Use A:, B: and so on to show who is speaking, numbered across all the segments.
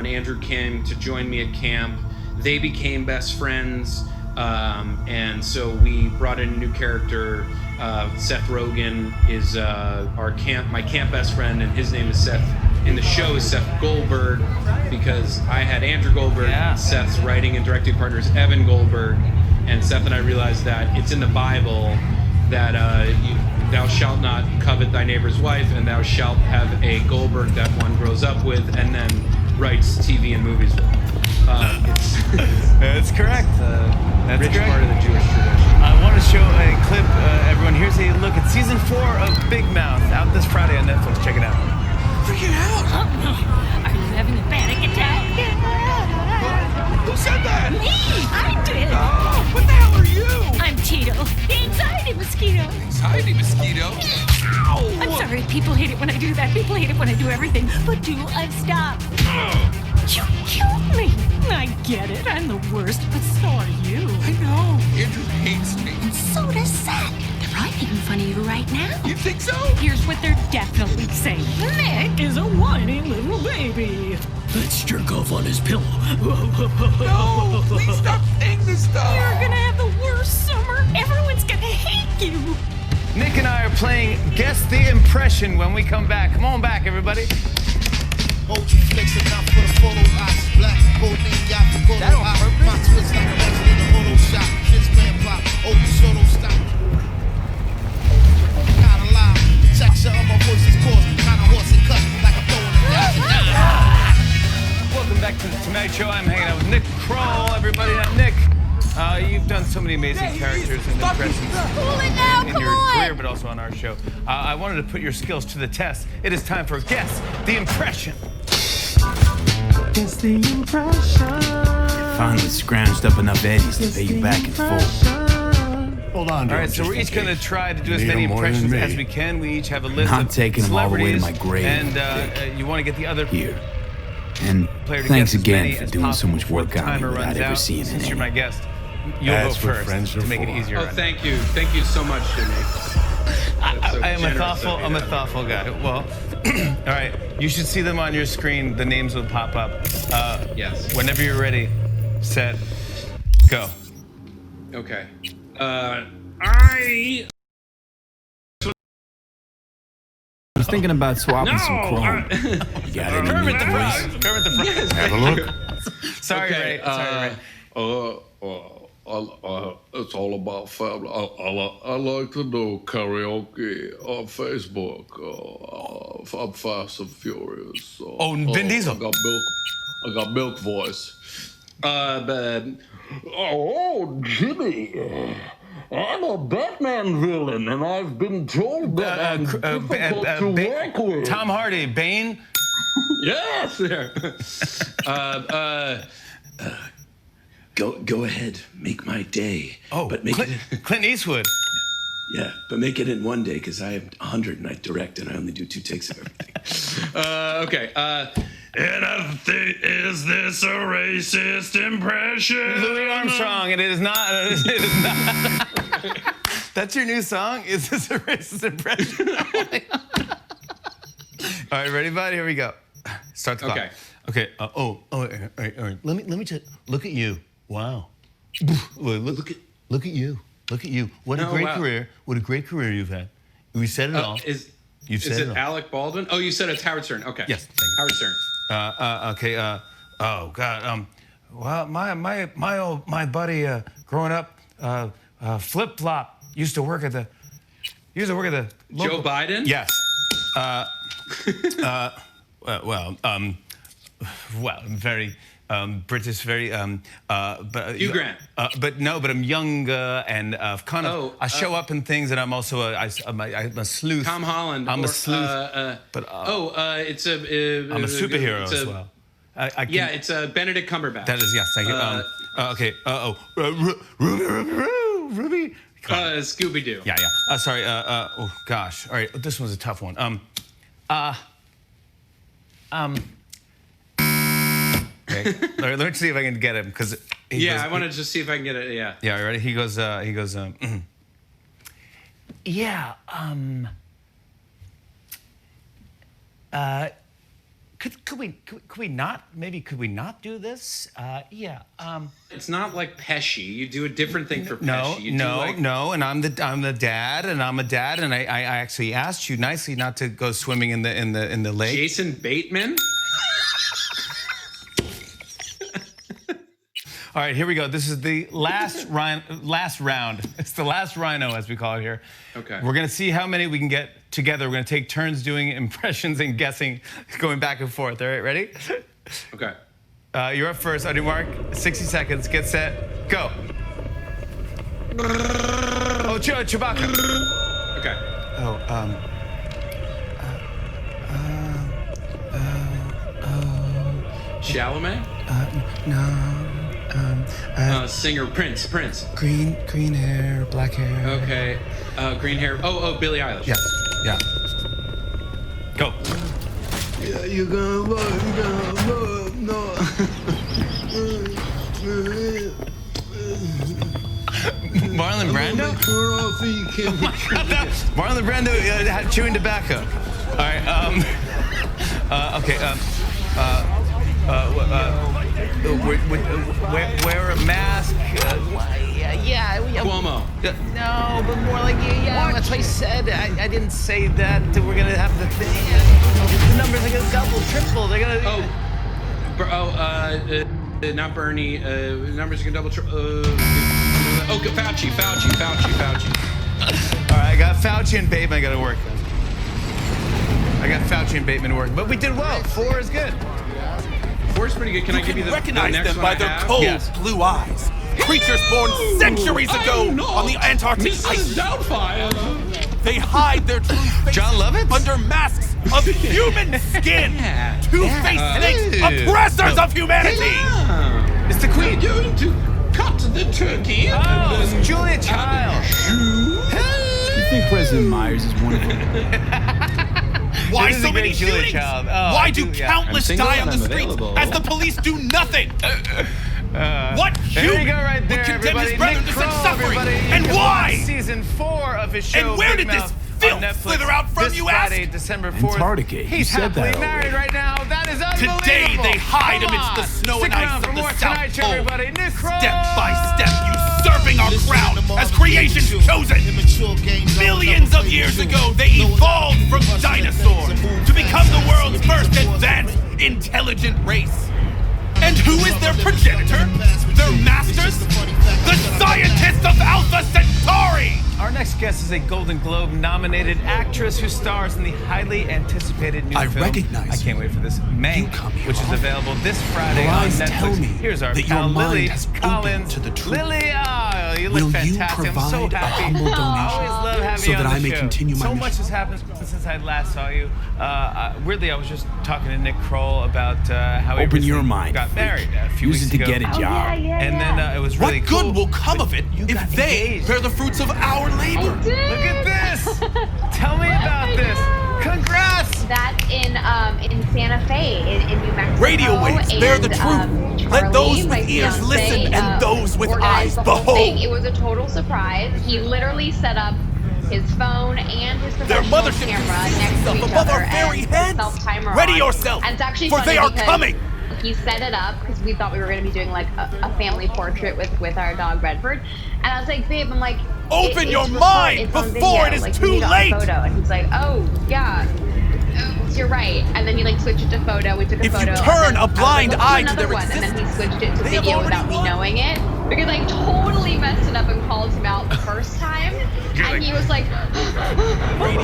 A: when Andrew came to join me at camp. They became best friends, and so we brought in a new character. Seth Rogen is my camp best friend, and his name is Seth. In the show is Seth Goldberg, because I had Andrew Goldberg. Yeah. Seth's writing and directing partner is Evan Goldberg, and Seth and I realized that it's in the Bible that thou shalt not covet thy neighbor's wife, and thou shalt have a Goldberg that one grows up with and then writes TV and movies with.
B: That's correct. That's
A: rich
B: correct.
A: Part of the Jewish tradition.
B: I want to show a clip, everyone. Here's a look at season 4 of Big Mouth, out this Friday on Netflix. Check it out.
C: Freaking out!
D: Oh, no. Are you having a panic attack?
C: Who said that?
D: Me! I did!
C: Oh, what the hell are you?
D: I'm Tito, the anxiety mosquito.
C: Anxiety mosquito? Ow!
D: I'm sorry, people hate it when I do that. People hate it when I do everything. But do I stop? You killed me! I get it, I'm the worst, but so are you.
C: I know. Andrew hates me.
D: And so does Seth. They're probably making fun of you right now.
C: You think so?
D: Here's what they're definitely saying. Nick is a whiny little baby.
E: Let's jerk off on his pillow.
C: No, please stop saying this stuff.
D: You're gonna have the worst summer. Everyone's gonna hate you.
B: Nick and I are playing Guess the Impression when we come back. Come on back, everybody.
F: Hold you flexing out for the photo ops. Black, gold name, yacht, photo
B: That on
F: op.
B: purpose?
F: My twist like a legend in the Photoshop. Shit's man pop. Open so don't stop. Kinda loud. The texture of my voice is coarse. Kinda hoarse and cut like I'm throwing a dagger.
B: Welcome back to the Tonight Show. I'm hanging out with Nick Kroll, everybody. Now, Nick, you've done so many amazing characters and impressions
D: Cool it now,
B: in
D: come
B: your
D: on.
B: career, but also on our show. I wanted to put your skills to the test. It is time for Guess the Impression.
G: Guess the impression.
E: Finally scrounged up enough eddies to pay you back in full.
G: Hold on.
B: All right, so we're each going to try to do as many impressions as we can. We each have a list
E: I'm
B: of
E: taking them all the way to
B: celebrities,
E: my grave.
B: and you want to get the other
E: Here. And
B: player to
E: thanks
B: guess as
E: again
B: many
E: for
B: as
E: doing so
B: possible
E: much
B: before
E: work
B: the
E: on me
B: timer
E: without
B: runs
E: ever
B: out.
E: seeing it.
B: Since you're my guest, you'll
G: That's
B: go
G: what
B: first
G: friends are
B: to make it
G: for.
B: easier.
A: Oh, thank you you so much, Jimmy.
B: I am a thoughtful. I'm a thoughtful guy. Well, all right. You should see them on your screen. The names will pop up.
A: Yes.
B: Whenever you're ready, set, go.
A: Okay.
E: I was thinking about swapping some chrome. You got any new
B: Kermit the Frog.
E: toys?
B: Kermit the Frog.
G: Have a look.
B: Sorry,
A: Okay,
B: Ray. Sorry, Ray.
H: It's all about family. I like to do karaoke on Facebook. I'm Fast and Furious.
B: Vin Diesel.
H: I got milk voice.
I: Oh, Jimmy. I'm a Batman villain, and I've been told that I'm difficult to work with.
B: Tom Hardy, Bane.
A: Yes, there.
J: Go ahead, make my day.
B: Oh,
J: but make it.
B: Clint Eastwood.
J: Yeah, but make it in one day because I have 100 and I direct and I only do 2 takes of everything.
A: Okay.
H: And I think, is this a racist impression?
B: Louis Armstrong, and it is not. It is not. That's your new song? Is this a racist impression? All right, ready, buddy? Here we go. Start the clock.
A: Okay.
B: Okay. All right. Let me just look at you. Wow. Look at you. Look at you. What a great career. What a great career you've had. We said it all.
A: Is
B: said
A: it Alec Baldwin? Oh, you said it's Howard Stern. Okay.
B: Yes. Thank you.
A: Howard Stern.
B: Okay. Oh God. Well, my buddy growing up, Flip Flop used to work at the.
A: Joe Biden?
B: Yes. Well, very British, very.
A: Hugh Grant.
B: But I'm young and kind of. I show up in things, and I'm also I'm a sleuth.
A: Tom Holland.
B: I'm a sleuth.
A: It's a.
B: I'm a superhero as well.
A: Yeah, it's Benedict Cumberbatch.
B: That is, yes, thank you. Okay. Ruby.
A: Scooby-Doo.
B: Yeah. Sorry. Oh gosh. All right. This one's a tough one. Okay. Let me see if I can get him because.
A: I want to just see if I can get it. Yeah.
B: Yeah. Ready? He goes. Yeah. Could we not do this? Yeah.
A: It's not like Pesci. You do a different thing for
B: No,
A: Pesci. You
B: no. And I'm the dad, and I'm a dad, and I actually asked you nicely not to go swimming in the lake.
A: Jason Bateman.
B: All right, here we go. This is the last round. It's the last rhino, as we call it here.
A: Okay.
B: We're gonna see how many we can get together. We're gonna take turns doing impressions and guessing, going back and forth. All right, ready?
A: Okay.
B: You're up first. On your mark, 60 seconds. Get set. Go. Oh, Chewbacca.
A: Okay. Chalamet? Singer Prince.
E: Green hair, black hair.
A: Okay. Green hair. Oh, Billie Eilish.
B: Yeah. Go.
H: Yeah, you're gonna love, no.
B: Marlon Brando? Marlon Brando had chewing tobacco. All right. Okay. Wear a mask. Yeah.
A: Cuomo.
B: No, but more like yeah. That's what I said. I didn't say that. We're gonna have the thing. The numbers are gonna double, triple. They're gonna.
A: Not Bernie. Numbers are gonna double, triple. Fauci.
B: All right, I got Fauci and Bateman. I got to work. I got Fauci and Bateman to work, but we did well. 4 is good.
A: 4 is pretty good. Can I give you the
C: recognize
A: next
C: them
A: one
C: by
A: I
C: their
A: have?
C: cold
B: Yes.
C: blue eyes. Creatures born centuries ago on the Antarctic
H: Mrs.
C: ice.
H: Doubtfire.
C: They hide their true faces
B: John Lovitz?
C: under masks of human skin.
A: Yeah.
C: Two-faced snakes, oppressors of humanity.
B: It's the Queen.
H: Going to cut the turkey.
B: Oh, it's Julia Child.
E: You think President Myers is one of them?
C: Why
B: This is
C: so
B: a
C: many
B: great Julia
C: shootings?
B: Child. Oh,
C: Why
B: I
C: do
B: do, yeah.
C: countless
J: I'm single
C: die on
J: and
C: the
J: I'm
C: streets
J: available.
C: as the police do nothing? What
B: There
C: human
B: you go, right there,
C: would condemn
B: everybody.
C: his brethren
B: Nick
C: to such
B: Kroll,
C: suffering?
B: everybody. You
C: And
B: can
C: why?
B: watch Season 4 of his show.
C: And where
B: Big
C: did this
B: Mouth
C: filth
B: on Netflix
C: slither out from,
B: this
C: you ask?
B: Friday, December 4th.
E: Antarctica, you
B: He's
E: said that
B: happily married
E: already.
B: right now. That is unbelievable.
C: Today they hide
B: Come
C: amidst the
B: on.
C: snow
B: Stick
C: and
B: around
C: ice
B: for
C: of the
B: more
C: South
B: tonight,
C: Pole.
B: everybody. Nick Kroll.
C: Step by step, usurping our crown as creation's chosen. Millions of years ago, they evolved from dinosaurs to become the world's first advanced, intelligent race. And who is their progenitor? Their masters? The scientists of Alpha Centauri!
B: Our next guest is a Golden Globe nominated actress who stars in the highly anticipated new
C: I
B: film.
C: recognize
B: I can't wait for this. Mank,
C: You come here
B: which is
C: often.
B: available this Friday
C: Your
B: on
C: eyes
B: Netflix.
C: tell me
B: Here's our
C: that your
B: pal
C: mind
B: Lily
C: has opened
B: Collins.
C: to the truth.
B: Lily, you look
C: Will you
B: fantastic. I'm so
C: provide a
B: happy.
C: humble
B: I always
C: donation
B: love having
C: so
B: you on
C: that
B: the
C: I may
B: show.
C: continue my
B: So much
C: mission?
B: has happened since I last saw you. Weirdly, I was just talking to Nick Kroll about how he
E: Open your
B: recently
E: mind,
B: got
E: freak.
B: married a few
E: Use
B: weeks
E: it to
B: ago.
E: get a job.
B: And then it was really
C: What
B: cool.
C: good will come of it
B: You
C: if
B: got
C: they
B: engaged.
C: bear the fruits of our labor?
B: Look at this! Tell me about this. Congrats!
K: That's in Santa Fe, in New Mexico.
C: Radio waves bear the
K: and,
C: truth. Let those
K: Charlie, my
C: with ears
K: fiancé,
C: listen and those with eyes
K: organized the whole thing.
C: behold.
K: It was a total surprise. He literally set up his phone and his
C: Their
K: professional
C: mothership
K: camera
C: conceals
K: next to
C: itself
K: each
C: above
K: other
C: our very
K: and
C: heads.
K: self-timer
C: Ready
K: on.
C: yourself,
K: And it's actually
C: for
K: funny
C: they are
K: because
C: coming.
K: He set it up because we thought we were going to be doing like a family portrait with our dog Redford. And I was like, babe, I'm like,
C: Open your
K: it's
C: mind
K: it's on
C: before
K: video.
C: it is
K: Like,
C: too
K: we need it on
C: late.
K: Photo. And he's like, oh, yeah. You're right. And then he like switched it to photo. We took a
C: If you
K: photo.
C: turn
K: and then
C: a
K: I was
C: blind
K: like,
C: eye
K: let's
C: to
K: do
C: their
K: another one. And then he
C: existence,
K: switched it to
C: they have
K: video
C: already
K: without me
C: won.
K: knowing it. Because I totally messed it up and called him out the first time. And he was like,
B: Play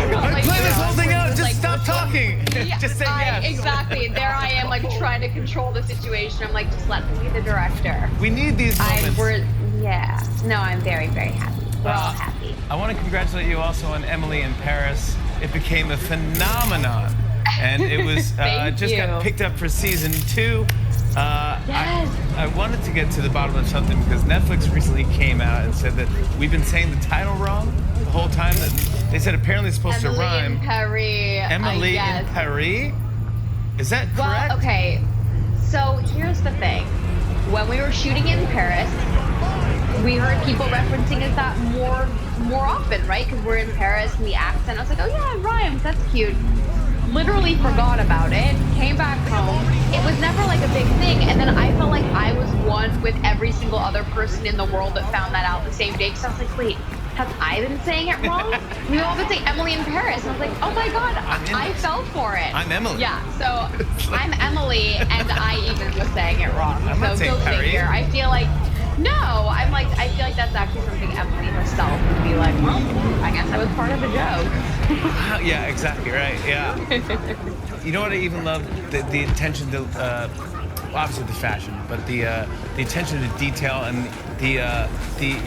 B: this whole thing out. Just stop talking.
K: Yeah,
B: Just say yes.
K: Exactly. There I am, like trying to control the situation. I'm like, just let me be the director.
B: We need these moments.
K: No, I'm very, very happy. We're all happy.
B: I want to congratulate you also on Emily in Paris. It became a phenomenon. And it was
K: Thank
B: just got
K: you.
B: picked up for season 2.
K: Yes.
B: I wanted to get to the bottom of something because Netflix recently came out and said that we've been saying the title wrong the whole time. That they said apparently it's supposed
K: Emily
B: to rhyme.
K: in Paris.
B: Emily in Paris? Is that correct?
K: Well, okay. So here's the thing. When we were shooting in Paris, we heard people referencing it that more often, right? Because we're in Paris and the accent. I was like, oh yeah, it rhymes. That's cute. literally forgot about it, came back home. It was never like a big thing. And then I felt like I was one with every single other person in the world that found that out the same day. Because I was like, wait, have I been saying it wrong? We all been saying Emily in Paris. And I was like, oh my God, I fell for it.
L: I'm Emily.
K: Yeah, so I'm Emily, and I even was saying it wrong.
L: I'm not saying
K: go figure. I feel like, no, I feel like that's actually something Emily herself would be like, well, I guess I was part of the joke.
L: Yeah, exactly right. Yeah. You know what I even love? The attention to, obviously the fashion, but the attention to detail and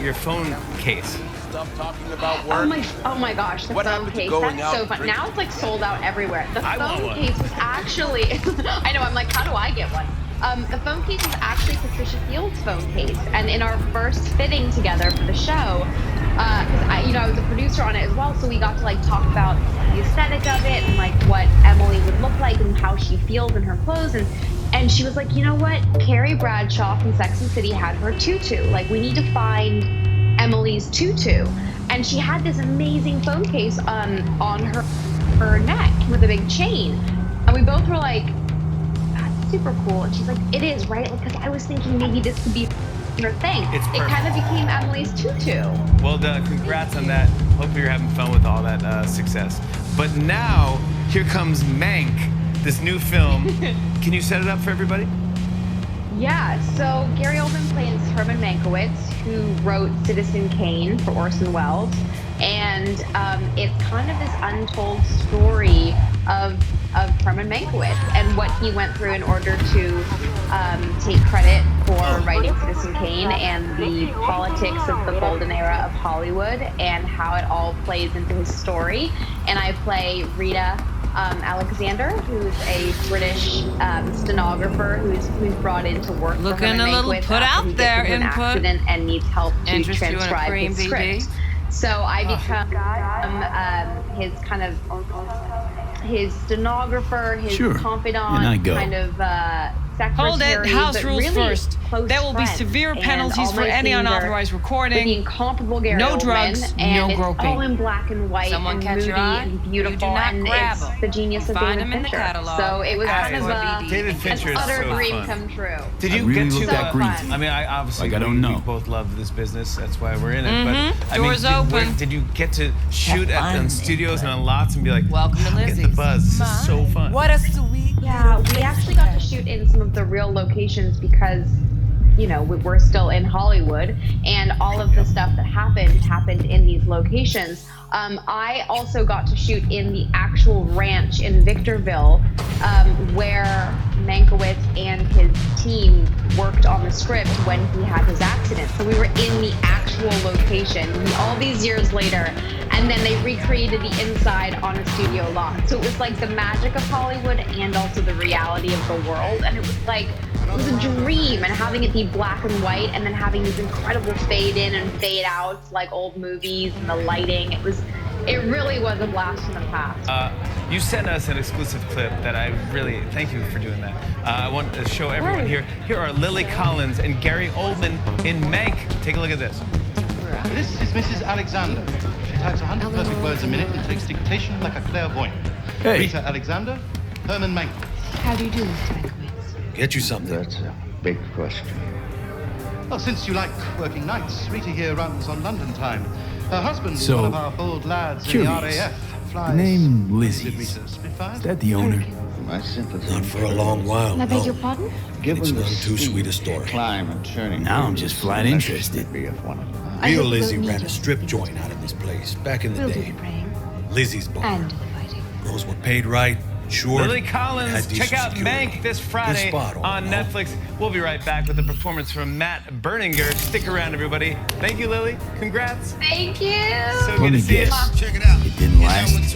L: your phone case.
C: Stop talking about work.
K: Oh my gosh, the phone case, that's so fun. Now it's like sold out everywhere. The phone case was actually, I know, I'm like, how do I get one? The phone case is actually Patricia Field's phone case, and in our first fitting together for the show, because I was a producer on it as well, so we got to like talk about the aesthetic of it and like what Emily would look like and how she feels in her clothes, and she was like, you know what, Carrie Bradshaw from Sex and the City had her tutu. Like, we need to find Emily's tutu, and she had this amazing phone case on her neck with a big chain, and we both were like, super cool. And she's like, it is, right? Because I was thinking maybe this could be her thing. It kind of became Emily's tutu.
L: Well done. Congrats on that. Hopefully you're having fun with all that success. But now, here comes Mank, this new film. Can you set it up for everybody?
K: Yeah, so Gary Oldman plays Herman Mankiewicz, who wrote Citizen Kane for Orson Welles. And it's kind of this untold story of Herman Mankiewicz and what he went through in order to take credit for writing Citizen Kane and the politics of the golden era of Hollywood and how it all plays into his story. And I play Rita Alexander, who's a British stenographer who's brought in to work for Herman
M: Looking a little
K: Mankiewicz
M: put
K: after
M: out
K: he
M: there,
K: gets into an
M: input.
K: accident and needs help to
M: Interest you in a
K: transcribe
M: cream
K: his
M: BD?
K: script. So I become his kind of his stenographer, his confidant, kind of secretary.
M: Hold it. House rules
K: really
M: first. There will be severe penalties for any unauthorized recording.
K: The incomparable Gary
M: No
K: Oldman,
M: drugs,
K: and
M: no groping.
K: It's all in black and white
M: Someone
K: and
M: catch
K: moody
M: your eye?
K: and beautiful,
M: You do not
K: and
M: grab
K: it's
M: 'em.
K: the genius of
M: Find
K: David
M: 'em in the
K: Fincher.
M: catalog.
K: So it was kind of
L: David Fincher
K: an
L: is
K: utter
L: so
K: dream
L: fun.
K: come true.
L: Did you
E: really
L: get
E: look
L: to
E: that greasy.
L: I mean, I obviously
E: Like I don't know.
L: we both love this business. That's why we're in it. But I
M: Doors
L: mean,
M: open.
L: did you get to shoot on studios and on lots and be like,
M: Welcome to
L: get the
M: Lizzie's.
L: buzz. This is so fun.
M: What a sweet.
K: Yeah, we actually got to shoot in some of the real locations because, we're still in Hollywood, and all of the stuff that happened in these locations. I also got to shoot in the actual ranch in Victorville, where Mankiewicz and his team worked on the script when he had his accident. So we were in the actual location all these years later, and then they recreated the inside on a studio lot. So it was like the magic of Hollywood and also the reality of the world, and it was like, it was a dream, and having it be black and white and then having these incredible fade in and fade outs like old movies and the lighting, it really was a blast from the past.
L: You sent us an exclusive clip that I really thank you for doing that. I want to show everyone here. Here are Lily Collins and Gary Oldman in Mank. Take a look at this.
N: This is Mrs. Alexander. She types 100 perfect words a minute and takes dictation like a clairvoyant.
E: Hey.
N: Rita Alexander, Herman Mankiewicz.
D: How do you do, Mr. Mankiewicz?
O: Get you something.
I: That's a big question.
N: Well, since you like working nights, Rita here runs on London time. Her husband is
E: So,
N: one of our bold lads in
E: curious.
N: the RAF. Flies.
E: Name
N: Did
E: Lizzie's.
N: Rita Spitfires?
E: Is that the owner?
I: My sympathy.
O: Not for a long while.
D: I beg
O: no.
D: your pardon?
I: Given
O: It's
I: the
O: none too
I: steep
O: sweet a story.
I: Climb and turning.
E: Now I'm just flat interested.
I: Be of one of them.
D: I
O: Real
D: hope we
O: Lizzie
D: don't
O: ran
D: need
O: a
D: you.
O: strip joint out of this place back in the
D: We'll do
O: day.
D: the praying.
O: Lizzie's bar.
D: And the fighting.
O: Girls were paid right, sure.
L: Lily
O: had
L: Collins,
O: decent
L: check out
O: security.
L: Mank this
O: Good
L: Friday
O: spot
L: on
O: no?
L: Netflix. We'll be right back with a performance from Matt Berninger. Stick around, everybody. Thank you, Lily. Congrats.
K: Thank you.
L: So
E: Let
L: good
E: me
L: to see you.
E: guess.
F: Check it out.
E: It didn't last.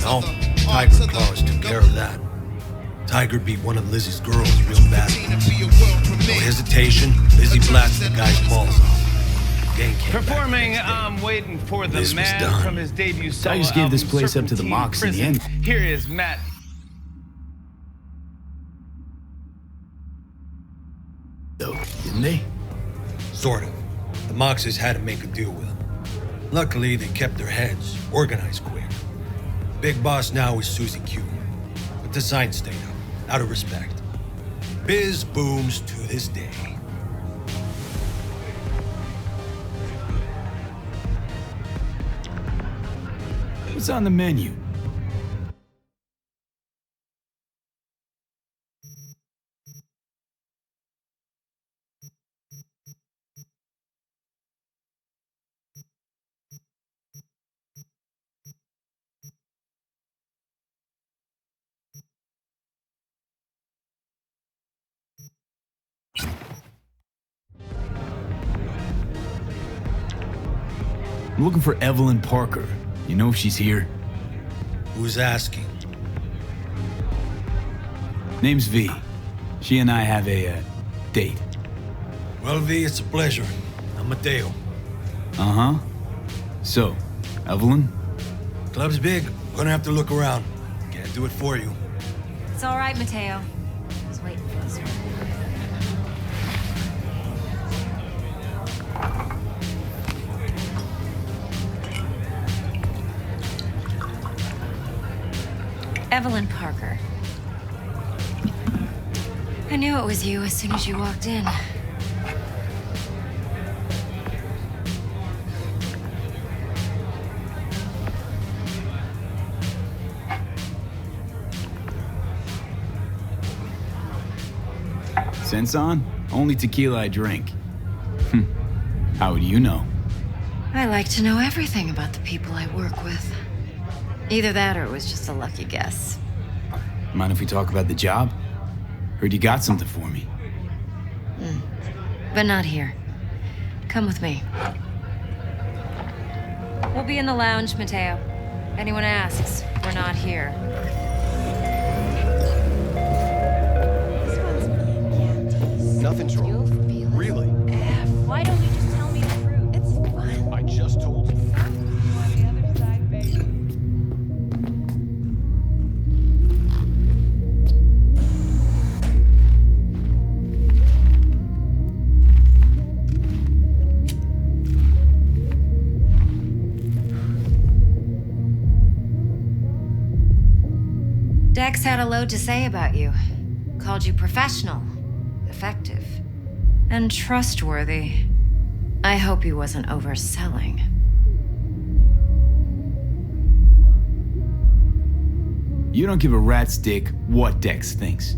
O: No, Tiger Claws took care of that. Tiger beat one of Lizzie's girls real bad. No hesitation, Lizzie blasts the guy's balls off. Gang came back
L: Performing,
O: the next day.
L: I'm waiting for the
O: This was
L: man
O: done.
L: from his debut solo
E: Tigers gave this
L: album,
E: place up to the
L: Serpentine
E: Mox in the
L: Prison.
E: end.
L: Here is Matt.
E: Though, didn't they?
O: Sort of. The Moxes had to make a deal with him. Luckily, they kept their heads, organized quick. Big boss now is Susie Q. the science data, out of respect. Biz booms to this day.
E: What's on the menu? I'm looking for Evelyn Parker. You know if she's here?
O: Who's asking?
E: Name's V. She and I have a date.
O: Well, V, it's a pleasure. I'm Mateo.
E: Uh-huh. So, Evelyn?
O: Club's big. Gonna have to look around. Can't do it for you.
P: It's all right, Mateo. I was waiting for this one. Evelyn Parker. I knew it was you as soon as you walked in.
E: Sense on? Only tequila I drink. How would you know?
P: I like to know everything about the people I work with. Either that or it was just a lucky guess.
E: Mind if we talk about the job? Heard you got something for me.
P: But not here. Come with me. We'll be in the lounge, Mateo. Anyone asks, we're not here.
Q: Nothing's wrong. Really?
P: Why don't you just tell me the truth? It's fun.
Q: I just told you.
P: Dex had a load to say about you. Called you professional, effective, and trustworthy. I hope he wasn't overselling.
E: You don't give a rat's dick what Dex thinks.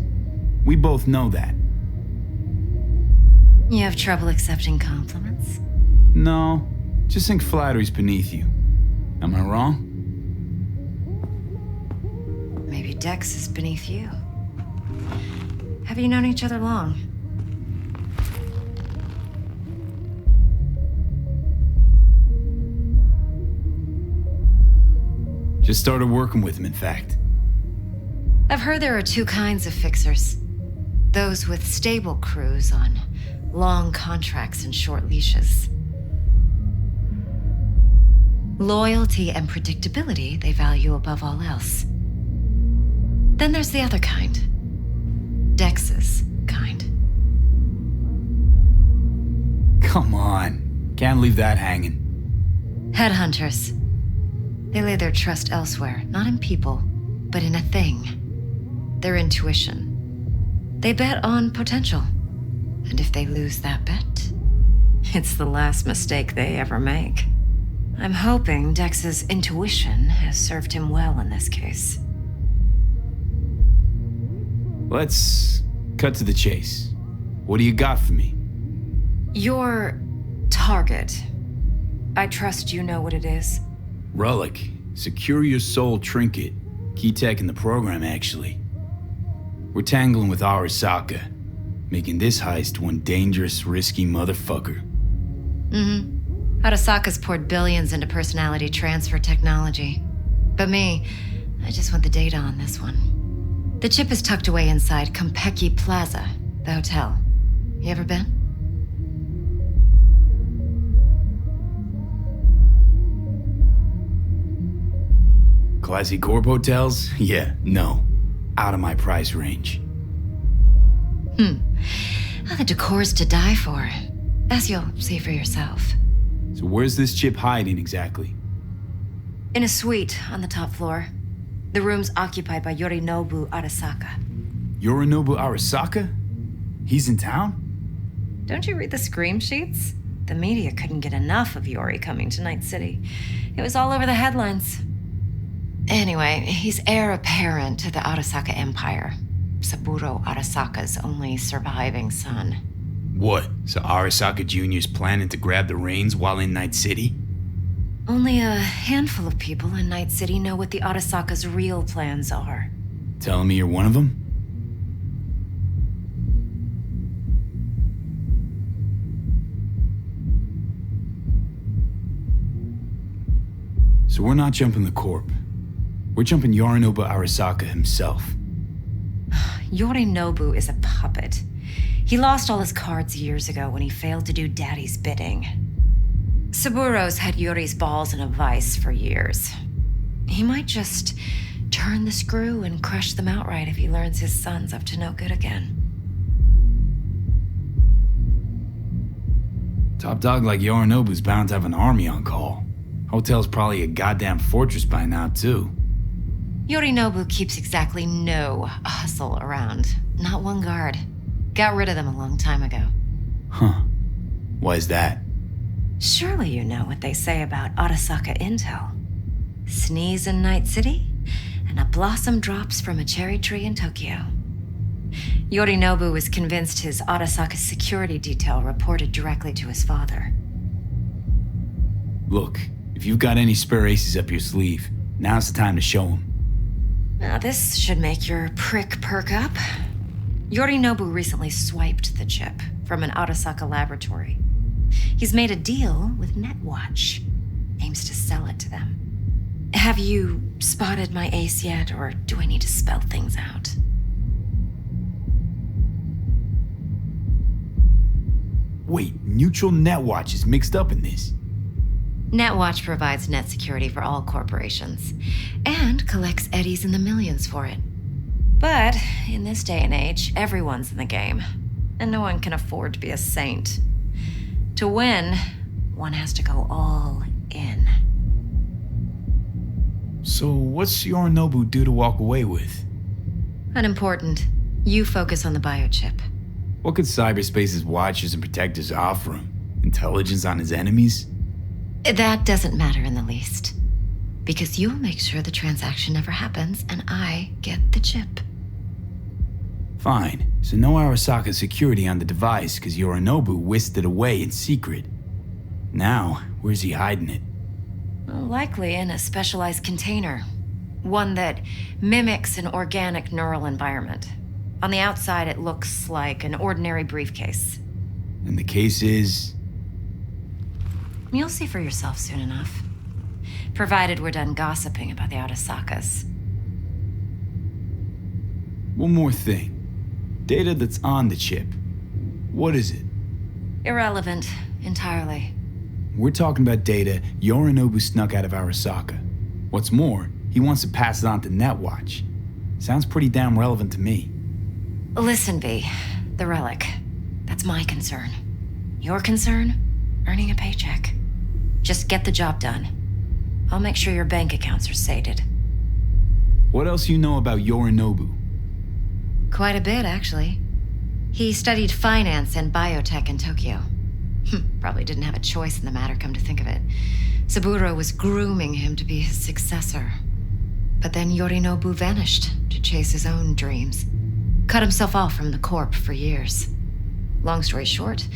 E: We both know that.
P: You have trouble accepting compliments?
E: No, just think flattery's beneath you. Am I wrong?
P: Maybe Dex is beneath you. Have you known each other long?
E: Just started working with him, in fact.
P: I've heard there are two kinds of fixers. Those with stable crews on long contracts and short leashes. Loyalty and predictability they value above all else. Then there's the other kind. Dex's kind.
E: Come on. Can't leave that hanging.
P: Headhunters. They lay their trust elsewhere, not in people, but in a thing. Their intuition. They bet on potential. And if they lose that bet, it's the last mistake they ever make. I'm hoping Dex's intuition has served him well in this case.
E: Let's cut to the chase. What do you got for me?
P: Your target. I trust you know what it is.
E: Relic. Secure your soul trinket. Key tech in the program, actually. We're tangling with Arasaka, making this heist one dangerous, risky motherfucker.
P: Arasaka's poured billions into personality transfer technology. But me, I just want the data on this one. The chip is tucked away inside Kompeki Plaza, the hotel. You ever been?
E: Classy corp hotels? Yeah, no. Out of my price range.
P: Well, the decor's to die for, as you'll see for yourself.
E: So where's this chip hiding exactly?
P: In a suite on the top floor. The room's occupied by Yorinobu Arasaka.
E: Yorinobu Arasaka? He's in town?
P: Don't you read the scream sheets? The media couldn't get enough of Yori coming to Night City. It was all over the headlines. Anyway, he's heir apparent to the Arasaka Empire. Saburo Arasaka's only surviving son.
E: What? So Arasaka Jr.'s planning to grab the reins while in Night City?
P: Only a handful of people in Night City know what the Arasaka's real plans are.
E: Telling me you're one of them? So we're not jumping the Corp. We're jumping Yorinobu Arasaka himself.
P: Yorinobu is a puppet. He lost all his cards years ago when he failed to do Daddy's bidding. Saburo's had Yori's balls in a vice for years. He might just turn the screw and crush them outright if he learns his son's up to no good again.
E: Top dog like Yorinobu's bound to have an army on call. Hotel's probably a goddamn fortress by now, too.
P: Yorinobu keeps exactly no hustle around. Not one guard. Got rid of them a long time ago.
E: Huh. Why is that?
P: Surely you know what they say about Arasaka intel. Sneeze in Night City, and a blossom drops from a cherry tree in Tokyo. Yorinobu was convinced his Arasaka security detail reported directly to his father.
E: Look, if you've got any spare aces up your sleeve, now's the time to show them.
P: Now this should make your prick perk up. Yorinobu recently swiped the chip from an Arasaka laboratory. He's made a deal with Netwatch. Aims to sell it to them. Have you spotted my ace yet, or do I need to spell things out?
E: Wait, Neutral Netwatch is mixed up in this.
P: Netwatch provides net security for all corporations, and collects eddies in the millions for it. But in this day and age, everyone's in the game, and no one can afford to be a saint. To win, one has to go all in.
E: So what's Yorinobu due to walk away with?
P: Unimportant. You focus on the biochip.
E: What could cyberspace's watchers and protectors offer him? Intelligence on his enemies?
P: That doesn't matter in the least. Because you'll make sure the transaction never happens, and I get the chip.
E: Fine. So no Arasaka security on the device because Yorinobu whisked it away in secret. Now, where's he hiding it?
P: Well, likely in a specialized container. One that mimics an organic neural environment. On the outside, it looks like an ordinary briefcase.
E: And the case is?
P: You'll see for yourself soon enough. Provided we're done gossiping about the Arasakas.
E: One more thing. Data that's on the chip. What is it?
P: Irrelevant, entirely.
E: We're talking about data Yorinobu snuck out of Arasaka. What's more, he wants to pass it on to Netwatch. Sounds pretty damn relevant to me.
P: Listen, V. The relic. That's my concern. Your concern? Earning a paycheck. Just get the job done. I'll make sure your bank accounts are sated.
E: What else you know about Yorinobu?
P: Quite a bit, actually. He studied finance and biotech in Tokyo. Probably didn't have a choice in the matter, come to think of it. Saburo was grooming him to be his successor. But then Yorinobu vanished to chase his own dreams. Cut himself off from the Corp for years. Long story short,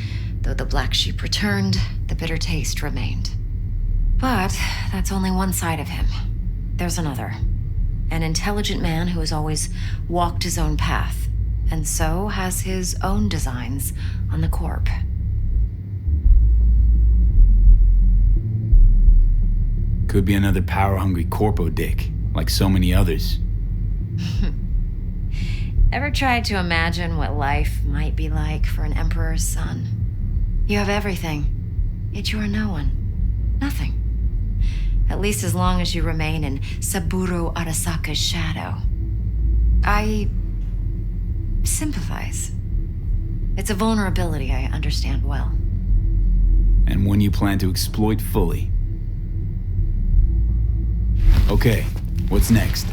P: though the black sheep returned, the bitter taste remained. But that's only one side of him. There's another. An intelligent man who has always walked his own path, and so has his own designs on the Corp.
E: Could be another power-hungry corpo dick, like so many others.
P: Ever tried to imagine what life might be like for an emperor's son? You have everything, yet you are no one. Nothing. At least as long as you remain in Saburo Arasaka's shadow. I sympathize. It's a vulnerability I understand well.
E: And one you plan to exploit fully. Okay, what's next?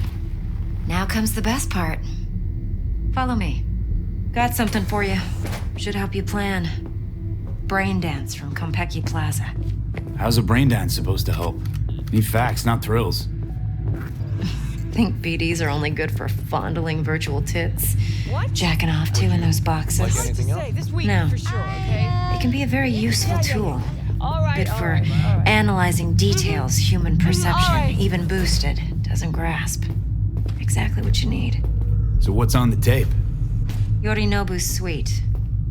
P: Now comes the best part. Follow me. Got something for you. Should help you plan. Brain dance from Konpeki Plaza.
E: How's a brain dance supposed to help? Need facts, not thrills.
P: Think BDs are only good for fondling virtual tits?
M: What?
P: Jacking off to in those boxes?
Q: Like anything else?
M: This week
P: No.
M: for sure, okay?
P: It can be a very useful tool.
M: All right,
P: Good
M: all
P: for
M: right, all right.
P: analyzing details human perception,
M: all right.
P: even boosted, doesn't grasp. Exactly what you need.
E: So what's on the tape?
P: Yorinobu's suite.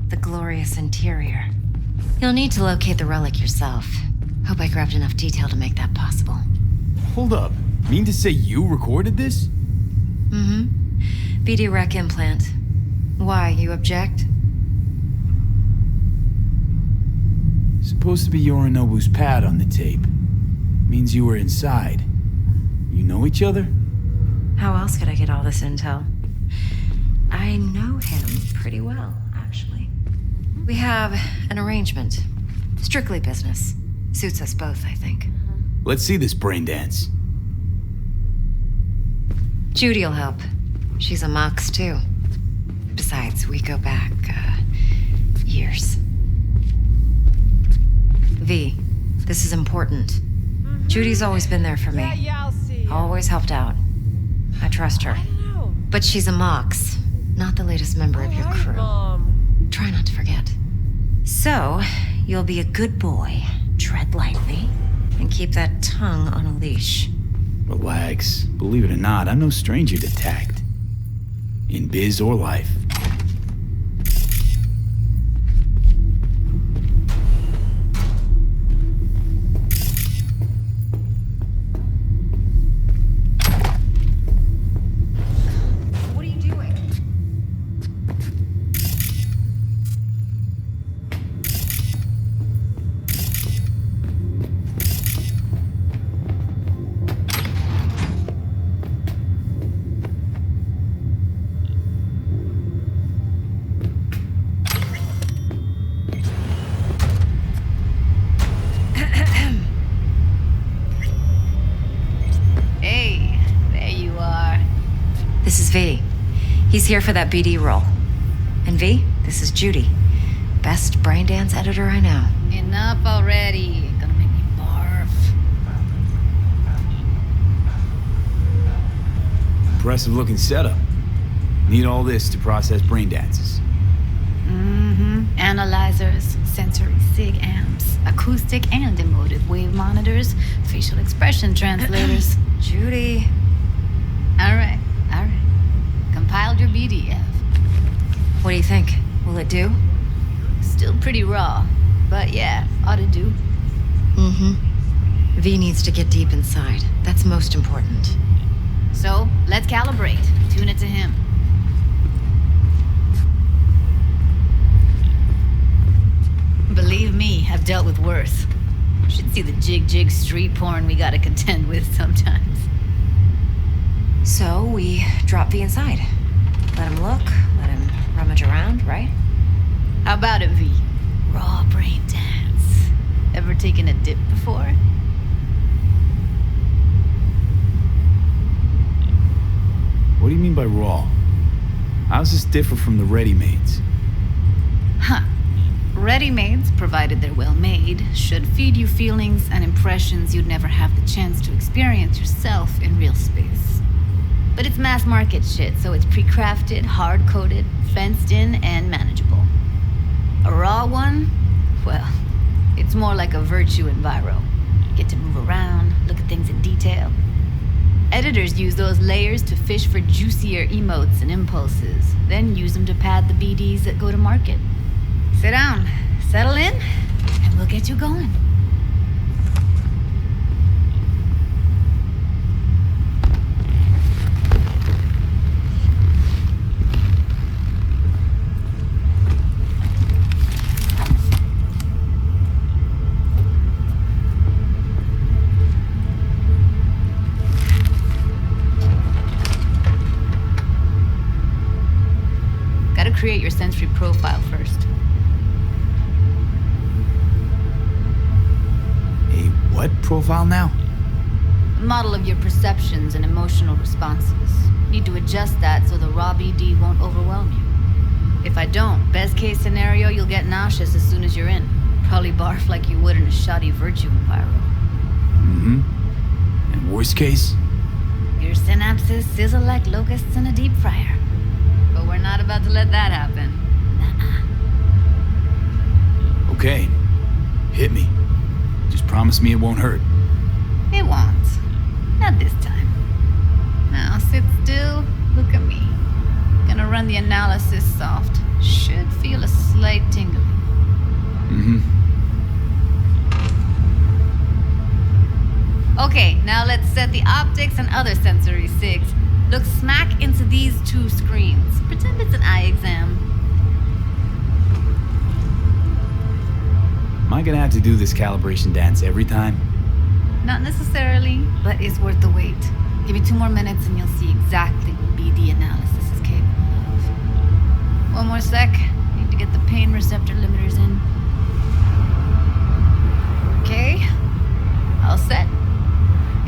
P: The glorious interior. You'll need to locate the relic yourself. Hope I grabbed enough detail to make that possible.
E: Hold up. Mean to say you recorded this?
P: Mm-hmm. BD rec implant. Why, you object?
E: Supposed to be Yorinobu's pad on the tape. Means you were inside. You know each other?
P: How else could I get all this intel? I know him pretty well, actually. We have an arrangement. Strictly business. Suits us both, I think.
E: Let's see this brain dance.
P: Judy'll help. She's a Mox, too. Besides, we go back, years. V, this is important. Judy's always been there for me.
M: Yeah, I'll see.
P: Always helped out. I trust her. But she's a Mox, not the latest member of your crew. Try not to forget. So, you'll be a good boy, tread lightly, and keep that tongue on a leash.
E: Relax. Believe it or not, I'm no stranger to tact. In biz or life.
P: What are you doing?
R: Hey, there you are.
P: This is V. He's here for that BD role. And V, this is Judy. Best brain dance editor I know.
R: Enough already. Gonna make me barf.
E: Impressive looking setup. Need all this to process brain dances.
R: Mm-hmm. Analyzers, sensory sig amps, acoustic and emotive wave monitors, facial expression translators.
P: Judy.
R: All right. Compiled your BDF.
P: What do you think? Will it do?
R: Still pretty raw, but yeah, ought to do.
P: Mm-hmm. V needs to get deep inside. That's most important.
R: So, let's calibrate. Tune it to him. Believe me, I've dealt with worse. Should see the jig street porn we gotta contend with sometimes.
P: So we drop V inside. Let him look, let him rummage around, right?
R: How about it, V? Raw brain dance. Ever taken a dip before?
E: What do you mean by raw? How's this different from the ready-mades?
R: Huh. Ready-mades, provided they're well made, should feed you feelings and impressions you'd never have the chance to experience yourself in real space. But it's mass market shit, so it's pre-crafted, hard-coded, fenced in, and manageable. A raw one? Well, it's more like a virtue enviro. Get to move around, look at things in detail. Editors use those layers to fish for juicier emotes and impulses, then use them to pad the BDs that go to market. Sit down, settle in, and we'll get you going. Gotta create your sensory profile first.
E: What profile now?
R: A model of your perceptions and emotional responses. Need to adjust that so the raw BD won't overwhelm you. If I don't, best case scenario, you'll get nauseous as soon as you're in. Probably barf like you would in a shoddy Virtue Pyro.
E: Mm-hmm. And worst case?
R: Your synapses sizzle like locusts in a deep fryer. But we're not about to let that happen.
E: Okay. Hit me. Just promise me it won't hurt.
R: It won't. Not this time. Now sit still, look at me. Gonna run the analysis soft. Should feel a slight tingling.
E: Mm-hmm.
R: Okay, now let's set the optics and other sensory sigs. Look smack into these two screens. Pretend it's an eye exam.
E: Am I gonna have to do this calibration dance every time?
R: Not necessarily, but it's worth the wait. Give me 2 more minutes and you'll see exactly what BD analysis is capable of. 1 more sec. Need to get the pain receptor limiters in. Okay. All set.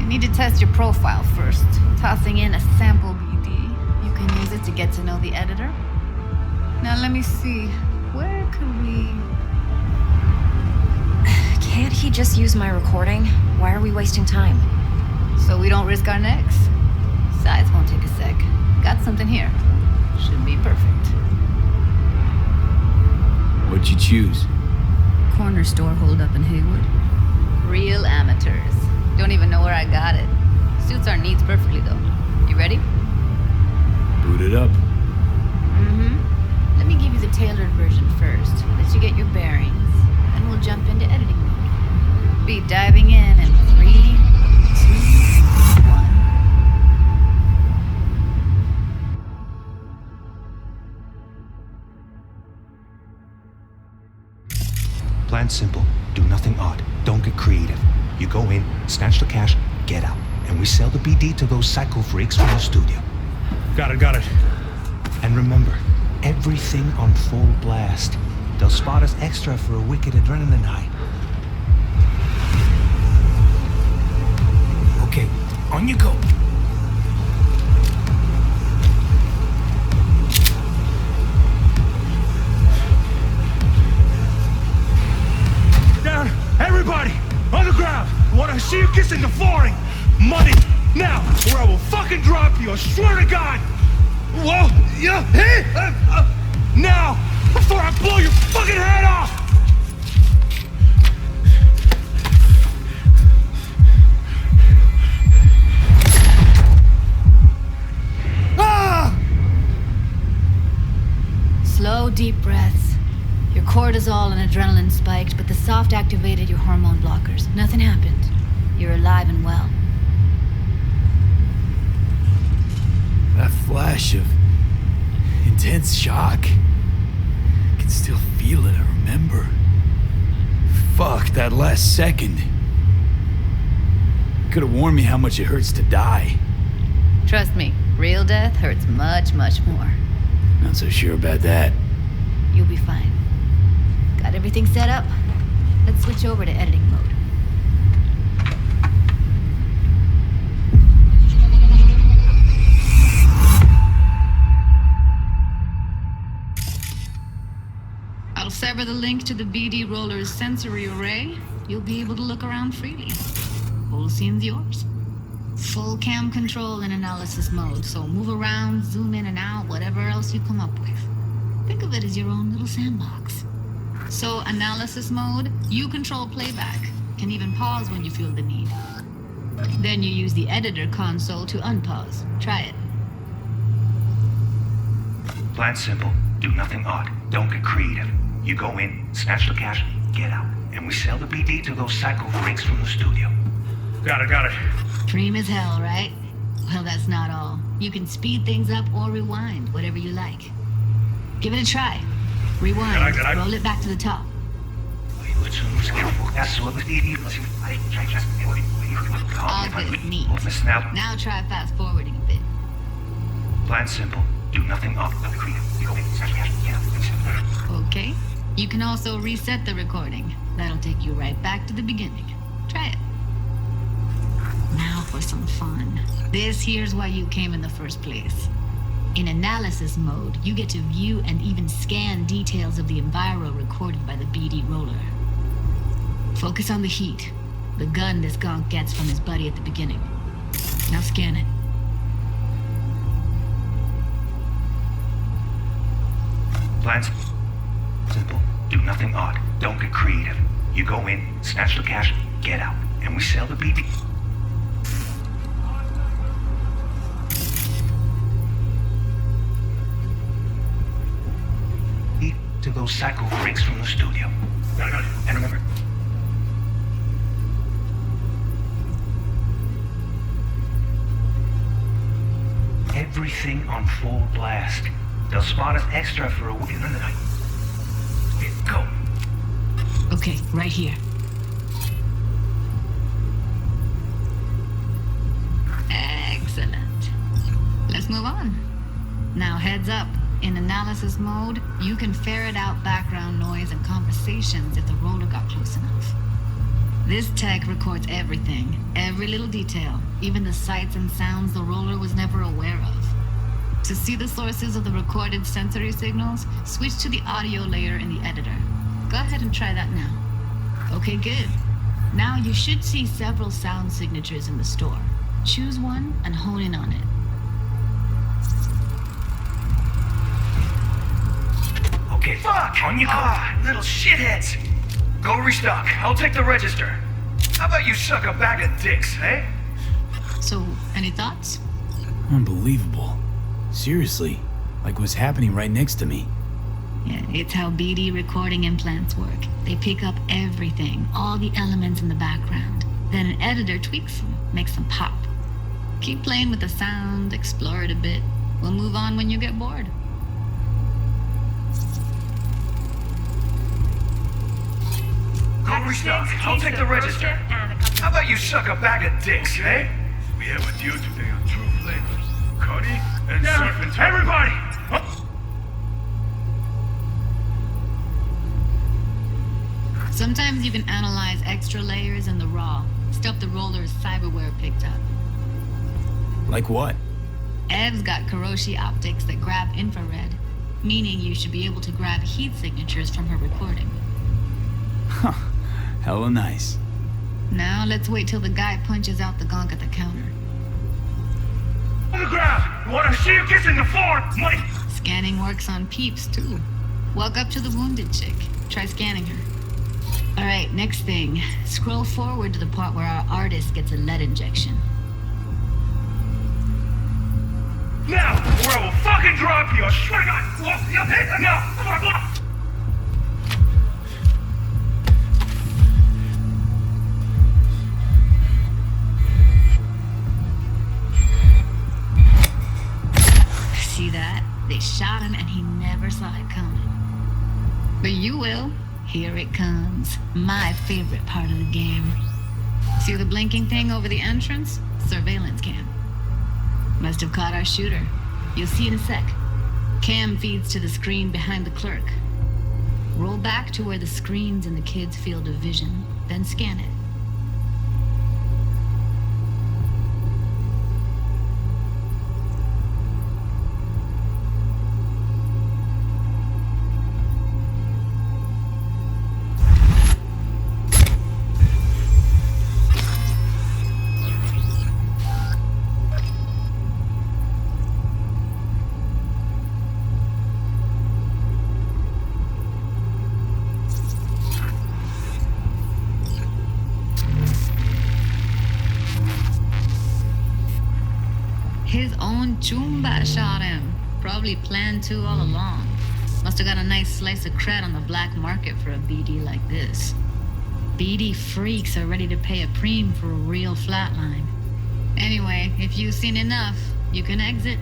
R: You need to test your profile first. Tossing in a sample BD. You can use it to get to know the editor. Now let me see. Where could we...
P: Can't he just use my recording? Why are we wasting time?
R: So we don't risk our necks. Sides won't take a sec. Got something here. Should be perfect.
E: What'd you choose?
R: Corner store holdup in Haywood. Real amateurs. Don't even know where I got it. Suits our needs perfectly though. You ready?
E: Boot it up.
R: Mm-hmm. Let me give you the tailored version first. Let you get your bearings. Then we'll jump into editing mode. Be diving in 3, 2, 1.
S: Plan simple. Do nothing odd. Don't get creative. You go in, snatch the cash, get out. And we sell the BD to those psycho freaks from the studio.
C: Got it.
S: And remember, everything on full blast. They'll spot us extra for a wicked adrenaline high. Okay, on you go.
C: Down, everybody, on the ground. I want to see you kissing the flooring. Money, now, or I will fucking drop you, I swear to God. Whoa, yeah, hey, now, before I blow your fucking head off.
R: Slow, deep breaths. Your cortisol and adrenaline spiked, but the soft activated your hormone blockers. Nothing happened. You're alive and well.
E: That flash of intense shock. I can still feel it, I remember. Fuck, that last second. Could have warned me how much it hurts to die.
R: Trust me, real death hurts much, much more.
E: Not so sure about that.
R: You'll be fine. Got everything set up? Let's switch over to editing mode. I'll sever the link to the BD Roller's sensory array. You'll be able to look around freely. Whole scene's yours. Full cam control in analysis mode, so move around, zoom in and out, whatever else you come up with. Think of it as your own little sandbox. So analysis mode, you control playback. Can even pause when you feel the need. Then you use the editor console to unpause. Try it.
S: Plan simple. Do nothing odd. Don't get creative. You go in, snatch the cash, get out. And we sell the BD to those psycho freaks from the studio.
C: Got it.
R: Dream as hell, right? Well, that's not all. You can speed things up or rewind, whatever you like. Give it a try. Rewind. Roll it back to the top. All good. Neat. Now try fast forwarding a bit.
S: Plan simple. Do nothing odd.
R: Okay. You can also reset the recording. That'll take you right back to the beginning. Try it. Now for some fun. This here's why you came in the first place. In analysis mode, you get to view and even scan details of the enviro recorded by the BD roller. Focus on the heat, the gun this gonk gets from his buddy at the beginning. Now scan it.
S: Plans? Simple. Do nothing odd. Don't get creative. You go in, snatch the cash, get out, and we sell the BD. To those psycho freaks from the studio. And remember, everything on full blast. They'll spot us extra for a week in the night. Go.
R: Okay, right here. Excellent. Let's move on. Now heads up. In analysis mode, you can ferret out background noise and conversations if the roller got close enough. This tech records everything, every little detail, even the sights and sounds the roller was never aware of. To see the sources of the recorded sensory signals, switch to the audio layer in the editor. Go ahead and try that now. Okay, good. Now you should see several sound signatures in the store. Choose one and hone in on it.
S: Okay, fuck! On you go! Little shitheads! Go restock. I'll take the register. How about you suck a bag of dicks, eh?
R: So, any thoughts?
E: Unbelievable. Seriously, like what's happening right next to me.
R: Yeah, it's how BD recording implants work. They pick up everything, all the elements in the background. Then an editor tweaks them, makes them pop. Keep playing with the sound, explore it a bit. We'll move on when you get bored.
S: Go restock. I'll take the register. How about you suck a bag of dicks, eh?
C: We have a deal today on two flavors. Cuddy and Serpentine. Everybody!
R: Sometimes you can analyze extra layers in the raw, stuff the roller's cyberware picked up.
E: Like what?
R: Ev's got Kiroshi optics that grab infrared, meaning you should be able to grab heat signatures from her recording.
E: Huh. Hella nice.
R: Now let's wait till the guy punches out the gonk at the counter.
C: On the ground! You wanna see you kissing the floor? Money!
R: Scanning works on peeps, too. Walk up to the wounded chick. Try scanning her. Alright, next thing. Scroll forward to the part where our artist gets a lead injection.
C: Now, or I will fucking drop you! I swear to God! Now!
R: See that? They shot him and he never saw it coming. But you will. Here it comes. My favorite part of the game. See the blinking thing over the entrance? Surveillance cam. Must have caught our shooter. You'll see in a sec. Cam feeds to the screen behind the clerk. Roll back to where the screen's in the kid's field of vision, then scan it. His own Chumba shot him. Probably planned to all along. Must have got a nice slice of cred on the black market for a BD like this. BD freaks are ready to pay a preem for a real flatline. Anyway, if you've seen enough, you can exit.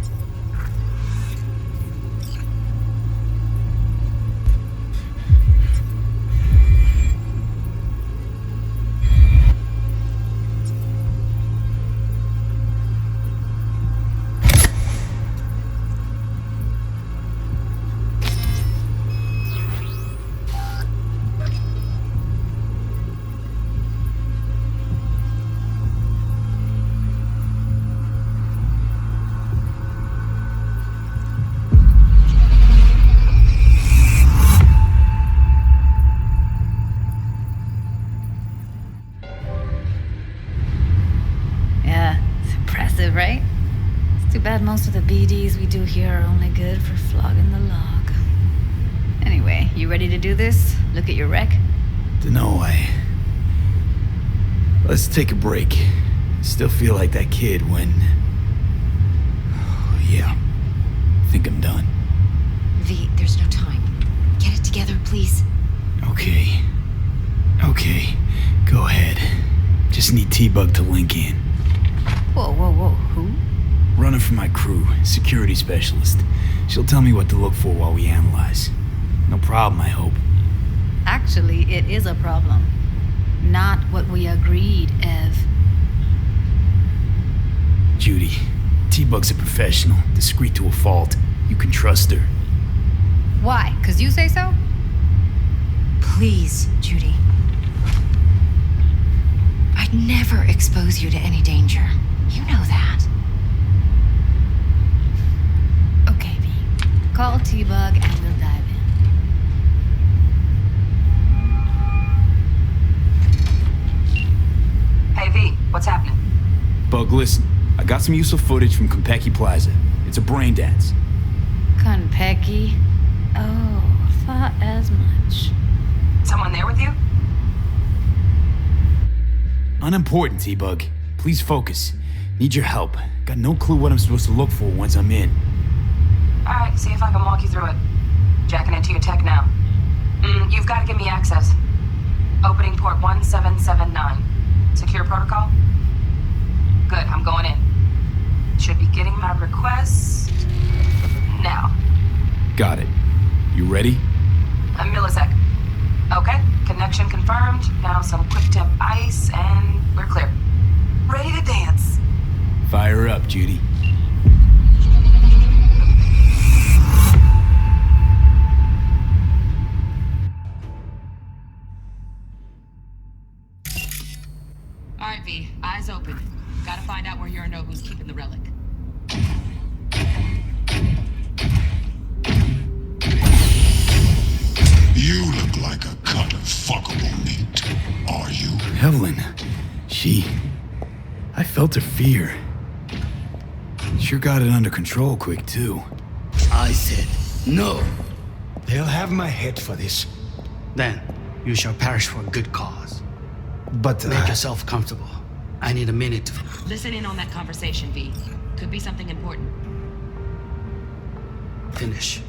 R: most of the BDs we do here are only good for flogging the log. Anyway, you ready to do this? Look at your rec?
E: Dunno, Let's take a break. Still feel like that kid when... Oh, yeah. Think I'm done.
P: V, there's no time. Get it together, please.
E: Okay. Go ahead. Just need T-Bug to link in.
R: Whoa, who?
E: Running for my crew, security specialist. She'll tell me what to look for while we analyze. No problem, I hope.
R: Actually, it is a problem. Not what we agreed, Ev.
E: Judy, T-Bug's a professional, discreet to a fault. You can trust her.
R: Why? 'Cause you say so?
P: Please, Judy. I'd never expose you to any danger. You know that.
R: Okay, V. Call T-Bug and we'll dive in.
T: Hey, V. What's happening?
E: Bug, listen. I got some useful footage from Konpeki Plaza. It's a brain dance.
R: Konpeki? Oh, thought as much.
T: Someone there with you?
E: Unimportant, T-Bug. Please focus. Need your help. Got no clue what I'm supposed to look for once I'm in.
T: Alright, see if I can walk you through it. Jacking into your tech now. You've got to give me access. Opening port 1779. Secure protocol? Good, I'm going in. Should be getting my request now.
E: Got it. You ready?
T: A millisec. Okay, connection confirmed. Now some quick temp ice and we're clear. Ready to dance.
E: Fire up, Judy.
U: All right, V. Eyes open. Gotta find out where you're know who's keeping the relic.
V: You look like a cut of fuckable meat. Are you?
E: Evelyn. I felt her fear. Sure got it under control quick, too.
W: I said, no. They'll have my head for this. Then, you shall perish for a good cause.
X: But,
W: make yourself comfortable. I need a minute to...
U: Listen in on that conversation, V. Could be something important.
W: Finish.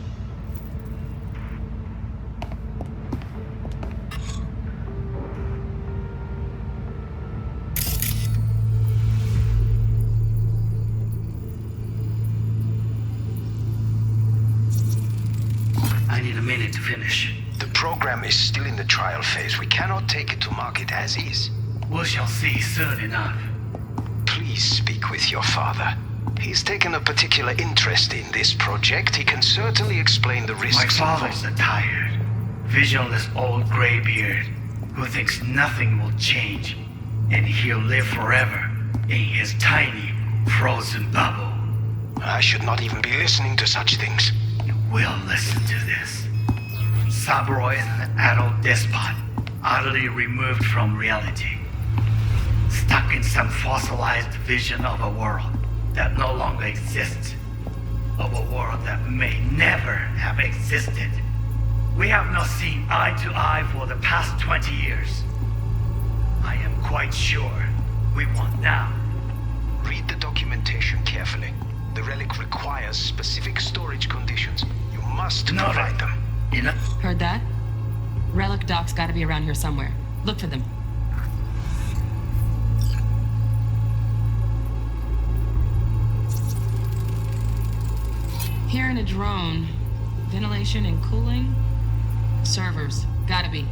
W: I need a minute to finish.
S: The program is still in the trial phase. We cannot take it to market as is.
W: We shall see soon enough.
S: Please speak with your father. He's taken a particular interest in this project. He can certainly explain the risks.
W: My father's a tired, visionless old graybeard who thinks nothing will change, and he'll live forever in his tiny, frozen bubble.
S: I should not even be listening to such things.
W: We'll listen to this. Saburo is an adult despot, utterly removed from reality. Stuck in some fossilized vision of a world that no longer exists. Of a world that may never have existed. We have not seen eye to eye for the past 20 years. I am quite sure we want now.
S: Read the documentation carefully. The relic requires specific storage conditions. You must provide them.
U: Heard that? Relic docs gotta be around here somewhere. Look for them. Hearing a drone. Ventilation and cooling? Servers. Gotta be.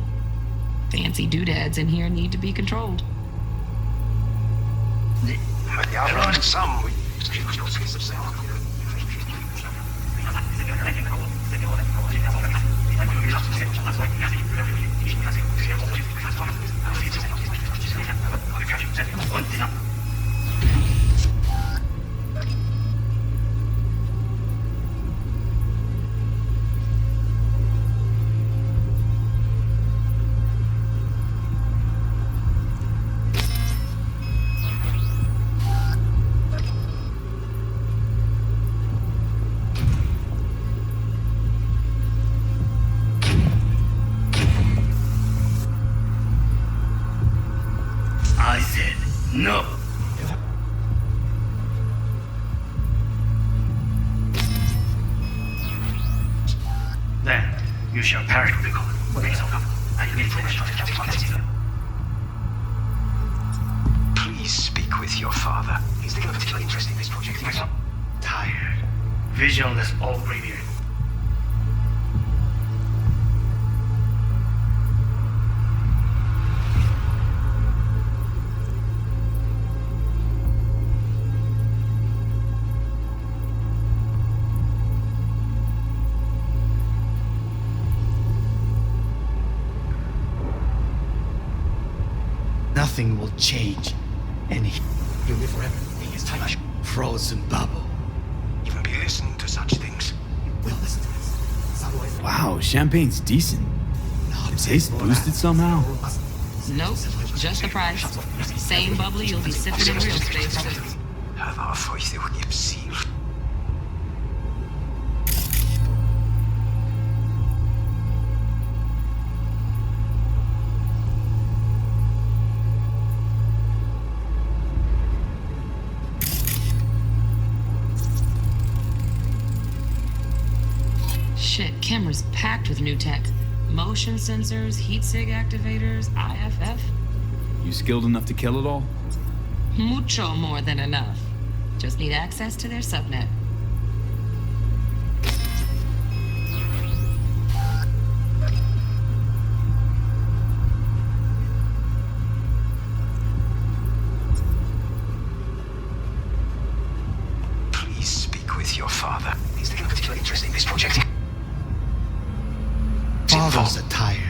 U: Fancy doodads in here need to be controlled.
S: Some...
W: No. Then you shall perish with the code.
S: Please speak with your father. He's taking a particular interest in this project.
W: Tired. Visionless old graybeard. Nothing will change. And you'll live forever. He is time. Frozen bubble.
S: Even be listening to such things.
W: We'll listen to this.
E: Wow, champagne's decent. The taste boosted somehow.
U: Nope, just the price. Same bubbly you'll be sipping in real space. Shit, camera's packed with new tech. Motion sensors, heat sig activators, IFF.
E: You skilled enough to kill it all?
U: Mucho more than enough. Just need access to their subnet.
S: Please speak with your father. He's taking a particular interest in this project.
W: Fathers are tired.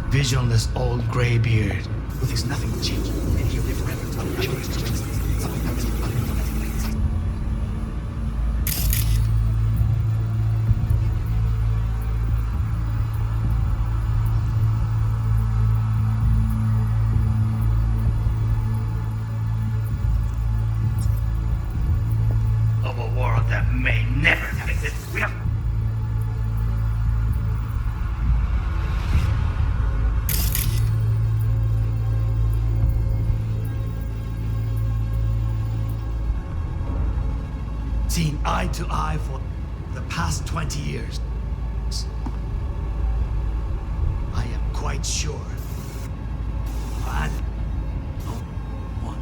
W: Visionless old graybeard who thinks nothing will change, and he'll live forever. Of a world that may never have existed. We have seen eye to eye for the past 20 years. I am quite sure. I don't want.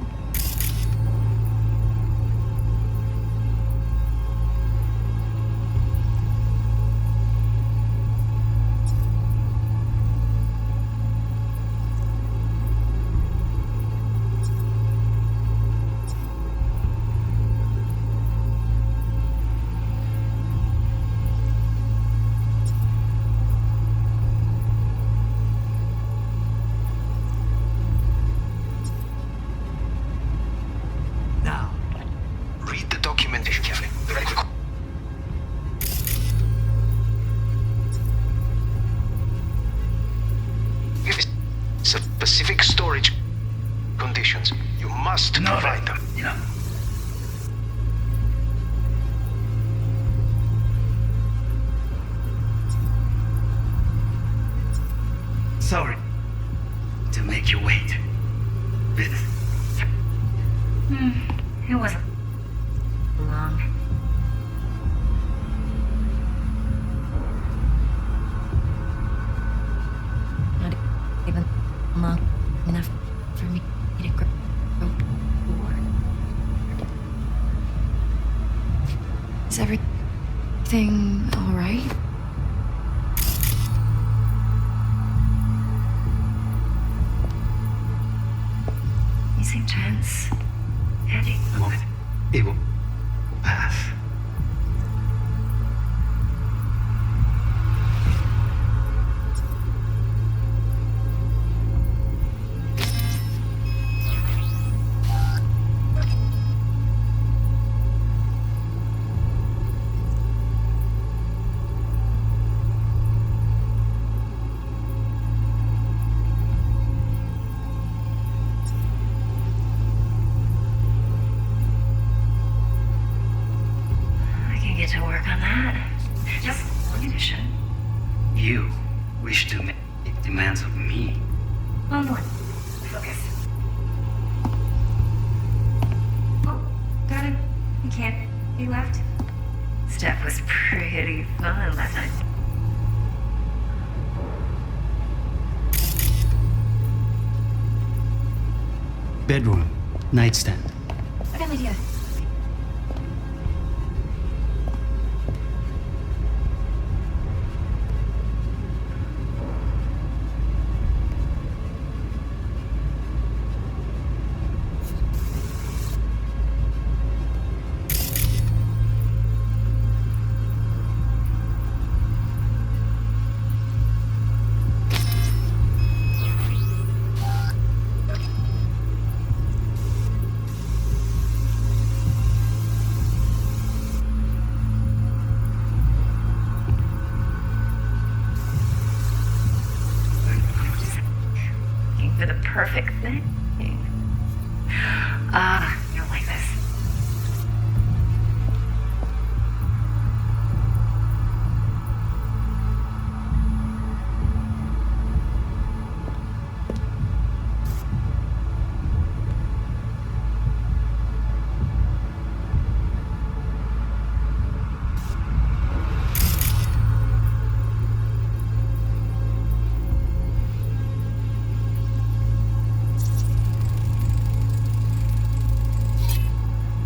W: Now,
S: Read the documentation carefully. Very quick. Specific storage conditions. You must provide them.
W: Yeah. Sorry to make you wait.
P: It wasn't long. Not even long enough for me to grow bored. Is everything all right? You seem tense. Eddie.
W: The moment it will pass.
P: Get to work on that. Just one condition.
W: You wish to make demands of me.
P: One more. Focus. You can't be left? Steph was pretty fun last night.
A: Bedroom. Nightstand.
P: I got an idea. For the perfect thing. You'll like this.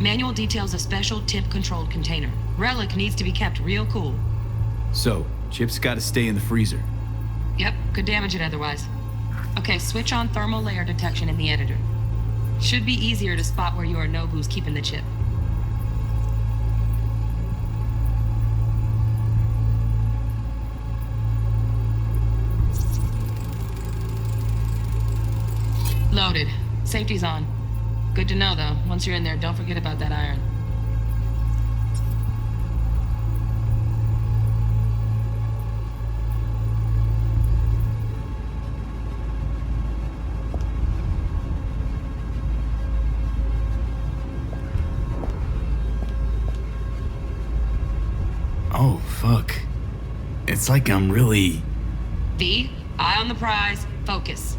U: Manual details a special tip-controlled container. Relic needs to be kept real cool.
E: So, Chip's gotta stay in the freezer.
U: Yep, could damage it otherwise. Okay, switch on thermal layer detection in the editor. Should be easier to spot where Yorinobu's keeping the chip. Loaded. Safety's on. Good to know, though. Once you're in there, don't forget about that iron.
E: Oh, fuck. It's like I'm really...
U: V, eye on the prize, focus.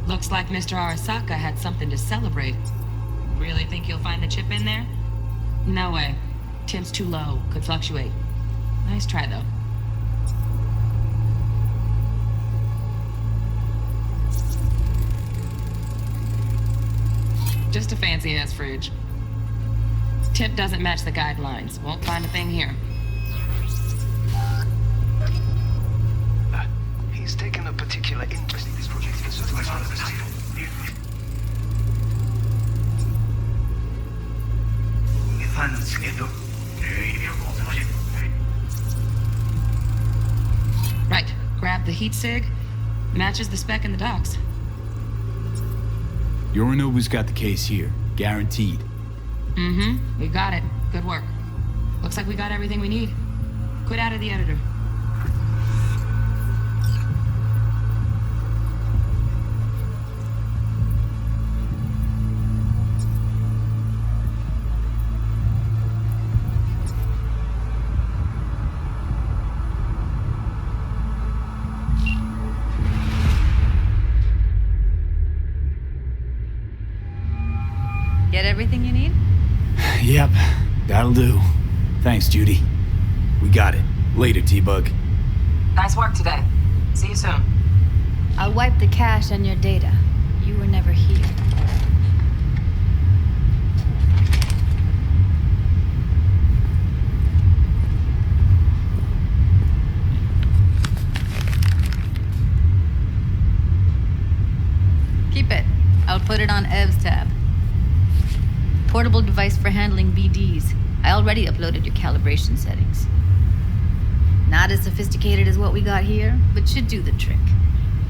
U: Looks like Mr. Arasaka had something to celebrate. Really think you'll find the chip in there? No way. Temp's too low. Could fluctuate. Nice try, though. Just a fancy-ass fridge. Tip doesn't match the guidelines. Won't find a thing here.
G: He's taken a particular interest in this project.
U: Right. Grab the heat sig. Matches the spec in the docs.
E: Yorinobu's got the case here. Guaranteed.
U: Mm-hmm. We got it. Good work. Looks like we got everything we need. Quit out of the editor.
R: Get everything you need?
E: Yep, that'll do. Thanks, Judy. We got it. Later, T-Bug.
T: Nice work today. See you soon.
R: I'll wipe the cache and your data. You were never here. Keep it. I'll put it on Ev's tab. Portable device for handling BDs. I already uploaded your calibration settings. Not as sophisticated as what we got here, but should do the trick.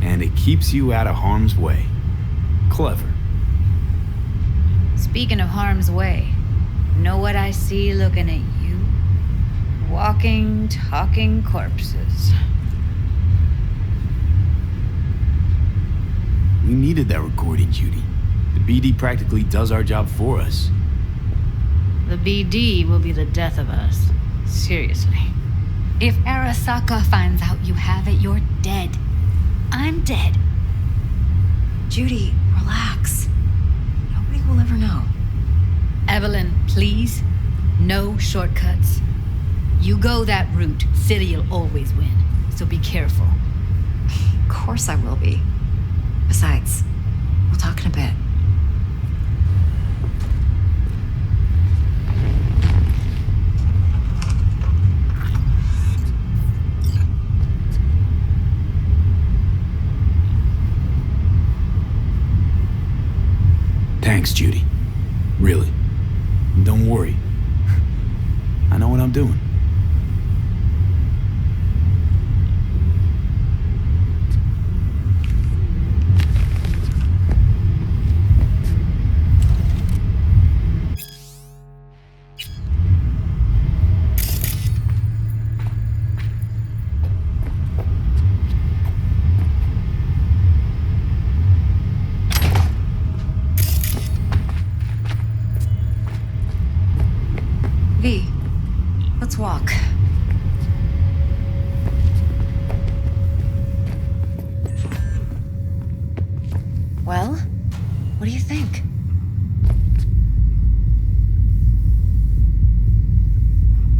E: And it keeps you out of harm's way. Clever.
R: Speaking of harm's way, know what I see looking at you? Walking, talking corpses.
E: We needed that recording, Judy. The BD practically does our job for us.
R: The BD will be the death of us. Seriously. If Arasaka finds out you have it, you're dead. I'm dead.
P: Judy, relax. Nobody will ever know.
R: Evelyn, please. No shortcuts. You go that route, City'll always win. So be careful.
P: Of course I will be. Besides, we'll talk in a bit.
E: Thanks, Judy. Really. Don't worry. I know what I'm doing.
P: V, let's walk. Well, what do you think?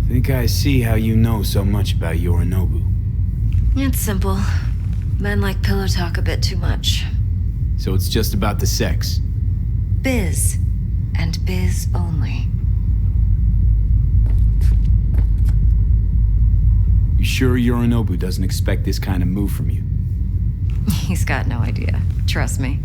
E: Think I see how you know so much about Yorinobu.
P: It's simple. Men like pillow talk a bit too much.
E: So it's just about the sex.
P: Biz. And biz only.
E: You sure Yorinobu doesn't expect this kind of move from you?
P: He's got no idea. Trust me.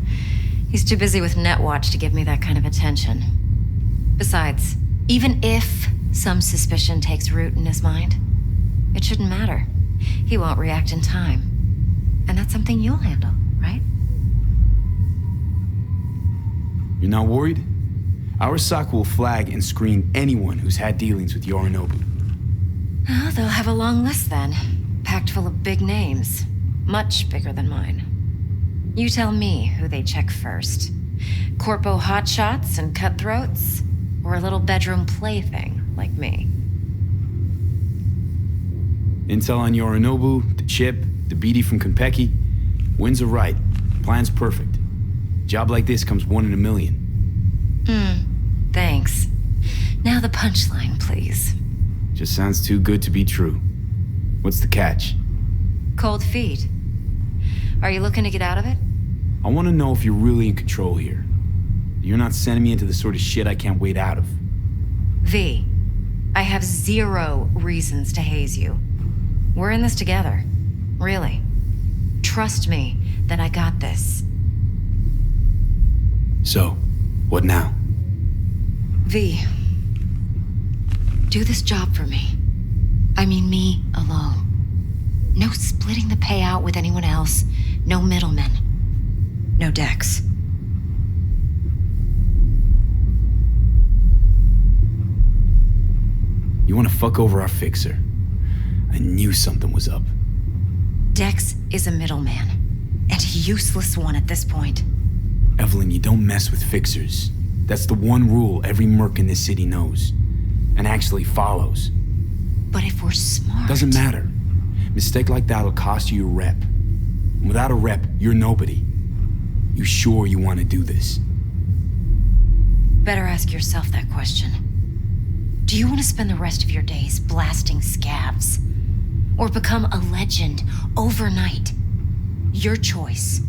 P: He's too busy with Netwatch to give me that kind of attention. Besides, even if some suspicion takes root in his mind, it shouldn't matter. He won't react in time. And that's something you'll handle, right?
E: You're not worried? Arasaka will flag and screen anyone who's had dealings with Yorinobu.
P: Oh, they'll have a long list then, packed full of big names. Much bigger than mine. You tell me who they check first. Corpo hotshots and cutthroats? Or a little bedroom plaything like me?
E: Intel on Yorinobu, the chip, the BD from Konpeki. Winds are right. Plan's perfect. Job like this comes 1 in a million.
P: Thanks. Now the punchline, please.
E: Just sounds too good to be true. What's the catch?
P: Cold feet. Are you looking to get out of it?
E: I want to know if you're really in control here. You're not sending me into the sort of shit I can't wait out of.
P: V, I have 0 reasons to haze you. We're in this together. Really. Trust me that I got this.
E: So, what now?
P: V, do this job for me. I mean me alone. No splitting the payout with anyone else. No middlemen. No Dex.
E: You want to fuck over our fixer? I knew something was up.
P: Dex is a middleman. And a useless one at this point.
E: Evelyn, you don't mess with fixers. That's the one rule every merc in this city knows. And actually follows.
P: But if we're smart...
E: Doesn't matter. Mistake like that'll cost you your rep. And without a rep, you're nobody. You sure you want to do this?
P: Better ask yourself that question. Do you want to spend the rest of your days blasting scavs? Or become a legend overnight? Your choice.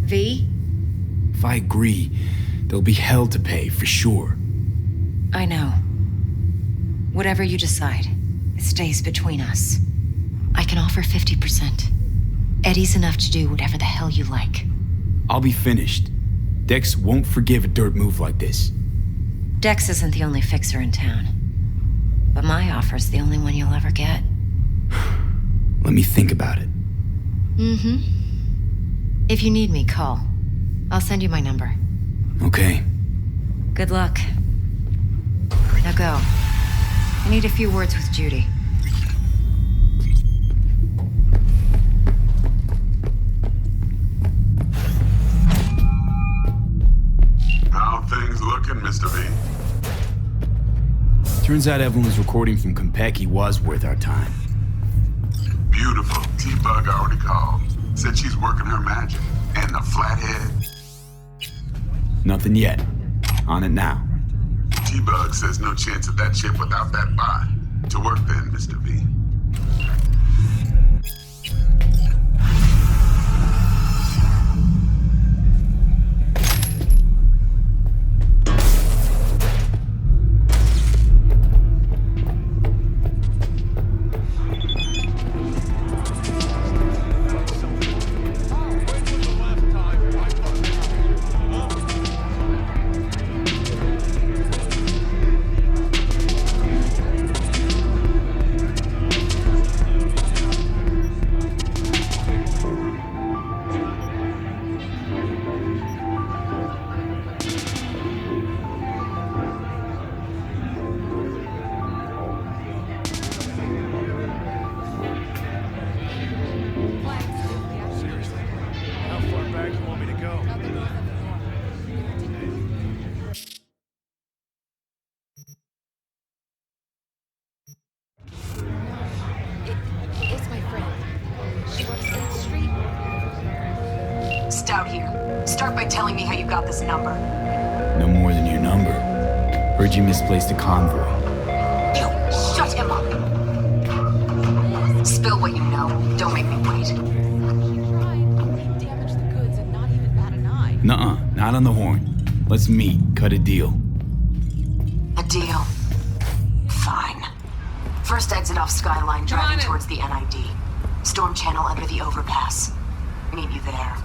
P: V?
E: If I agree, there'll be hell to pay, for sure.
P: I know. Whatever you decide, it stays between us. I can offer 50%. Eddie's enough to do whatever the hell you like.
E: I'll be finished. Dex won't forgive a dirt move like this.
P: Dex isn't the only fixer in town. But my offer's the only one you'll ever get.
E: Let me think about it.
P: Mm-hmm. If you need me, call. I'll send you my number.
E: Okay.
P: Good luck. Now go. I need a few words with Judy.
B: How things looking, Mr. V?
E: Turns out Evelyn's recording from Konpeki was worth our time.
B: Beautiful. T-Bug already called. Said she's working her magic. And the flathead?
E: Nothing yet. On it now.
B: T-Bug says no chance of that chip without that bot. To work then, Mr. V.
H: It's my friend. She works in the street.
T: Stout here. Start by telling me how you got this number.
E: No more than your number. Heard you misplaced a convoy.
T: You shut him up. Spill what you know. Don't make me wait.
E: Nuh-uh, not on the horn. Let's meet, cut a deal.
T: A deal. Fine. First exit off Skyline, driving towards the NID. Storm channel under the overpass. Meet you there.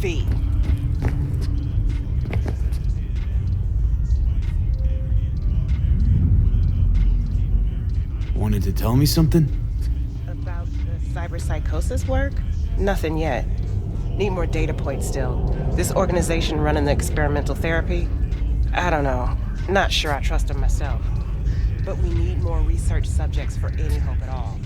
J: V.
E: Wanted to tell me something?
J: About
I: cyberpsychosis work? Nothing yet. Need more data points still. This organization running the experimental therapy? I don't know. Not sure I trust them myself. But we need more research subjects for any hope at all.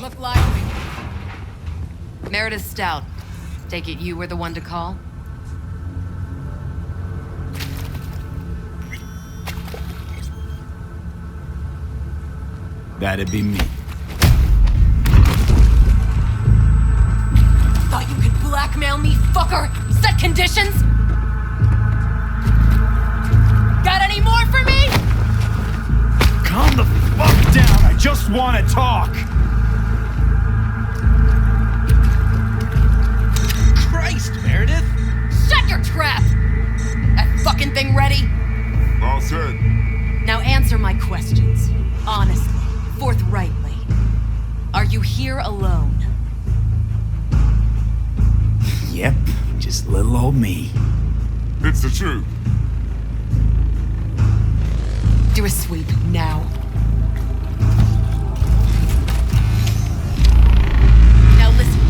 P: Look lively. Meredith Stout. Take it you were the one to call?
E: That'd be me.
P: Thought you could blackmail me, fucker? Set conditions? Got any more for me?
E: Calm the fuck down, I just want to talk!
L: Christ, Meredith!
P: Shut your trap! That fucking thing ready?
B: All set.
P: Now answer my questions. Honestly, forthrightly. Are you here alone?
E: Yep, just little old me.
B: It's the truth.
P: Do a sweep, now. Now listen,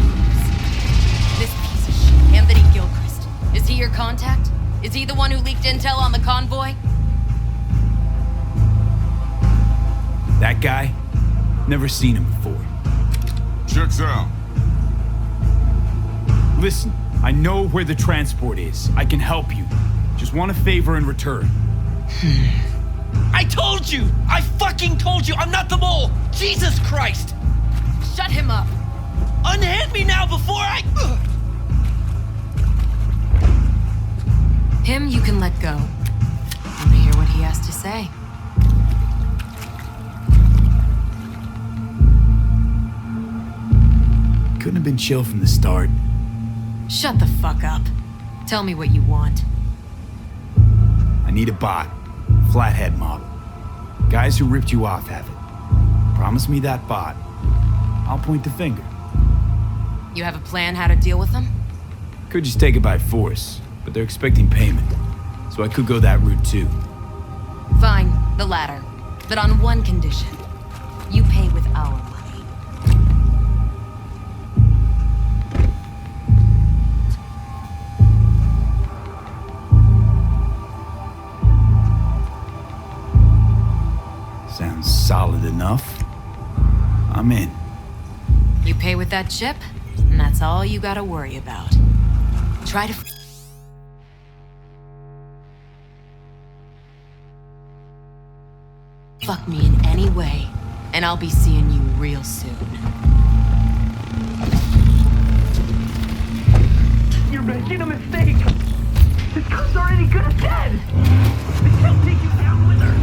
P: this piece of shit, Anthony Gilchrist. Is he your contact? Is he the one who leaked intel on the convoy?
E: That guy? Never seen him before.
B: Checks out.
E: Listen, I know where the transport is. I can help you. Just want a favor in return.
C: I told you! I fucking told you! I'm not the mole! Jesus Christ!
H: Shut him up.
C: Unhand me now before I...
P: Him you can let go. Want to hear what he has to say.
E: Couldn't have been chill from the start.
P: Shut the fuck up. Tell me what you want.
E: I need a bot. Flathead mob. Guys who ripped you off have it. Promise me that bot. I'll point the finger.
P: You have a plan how to deal with them?
E: Could just take it by force, but they're expecting payment. So I could go that route too.
P: Fine, the latter. But on one condition. You pay with our money.
E: Sounds solid enough. I'm in.
P: You pay with that chip, and that's all you gotta worry about. Try to... fuck me in any way, and I'll be seeing you real soon.
D: You're making a mistake! This girl's already good as dead! I can't take you down with her!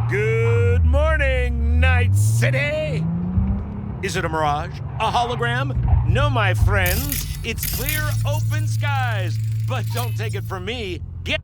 J: Good morning, Night City! Is it a mirage? A hologram? No, my friends. It's clear, open skies. But don't take it from me. Get...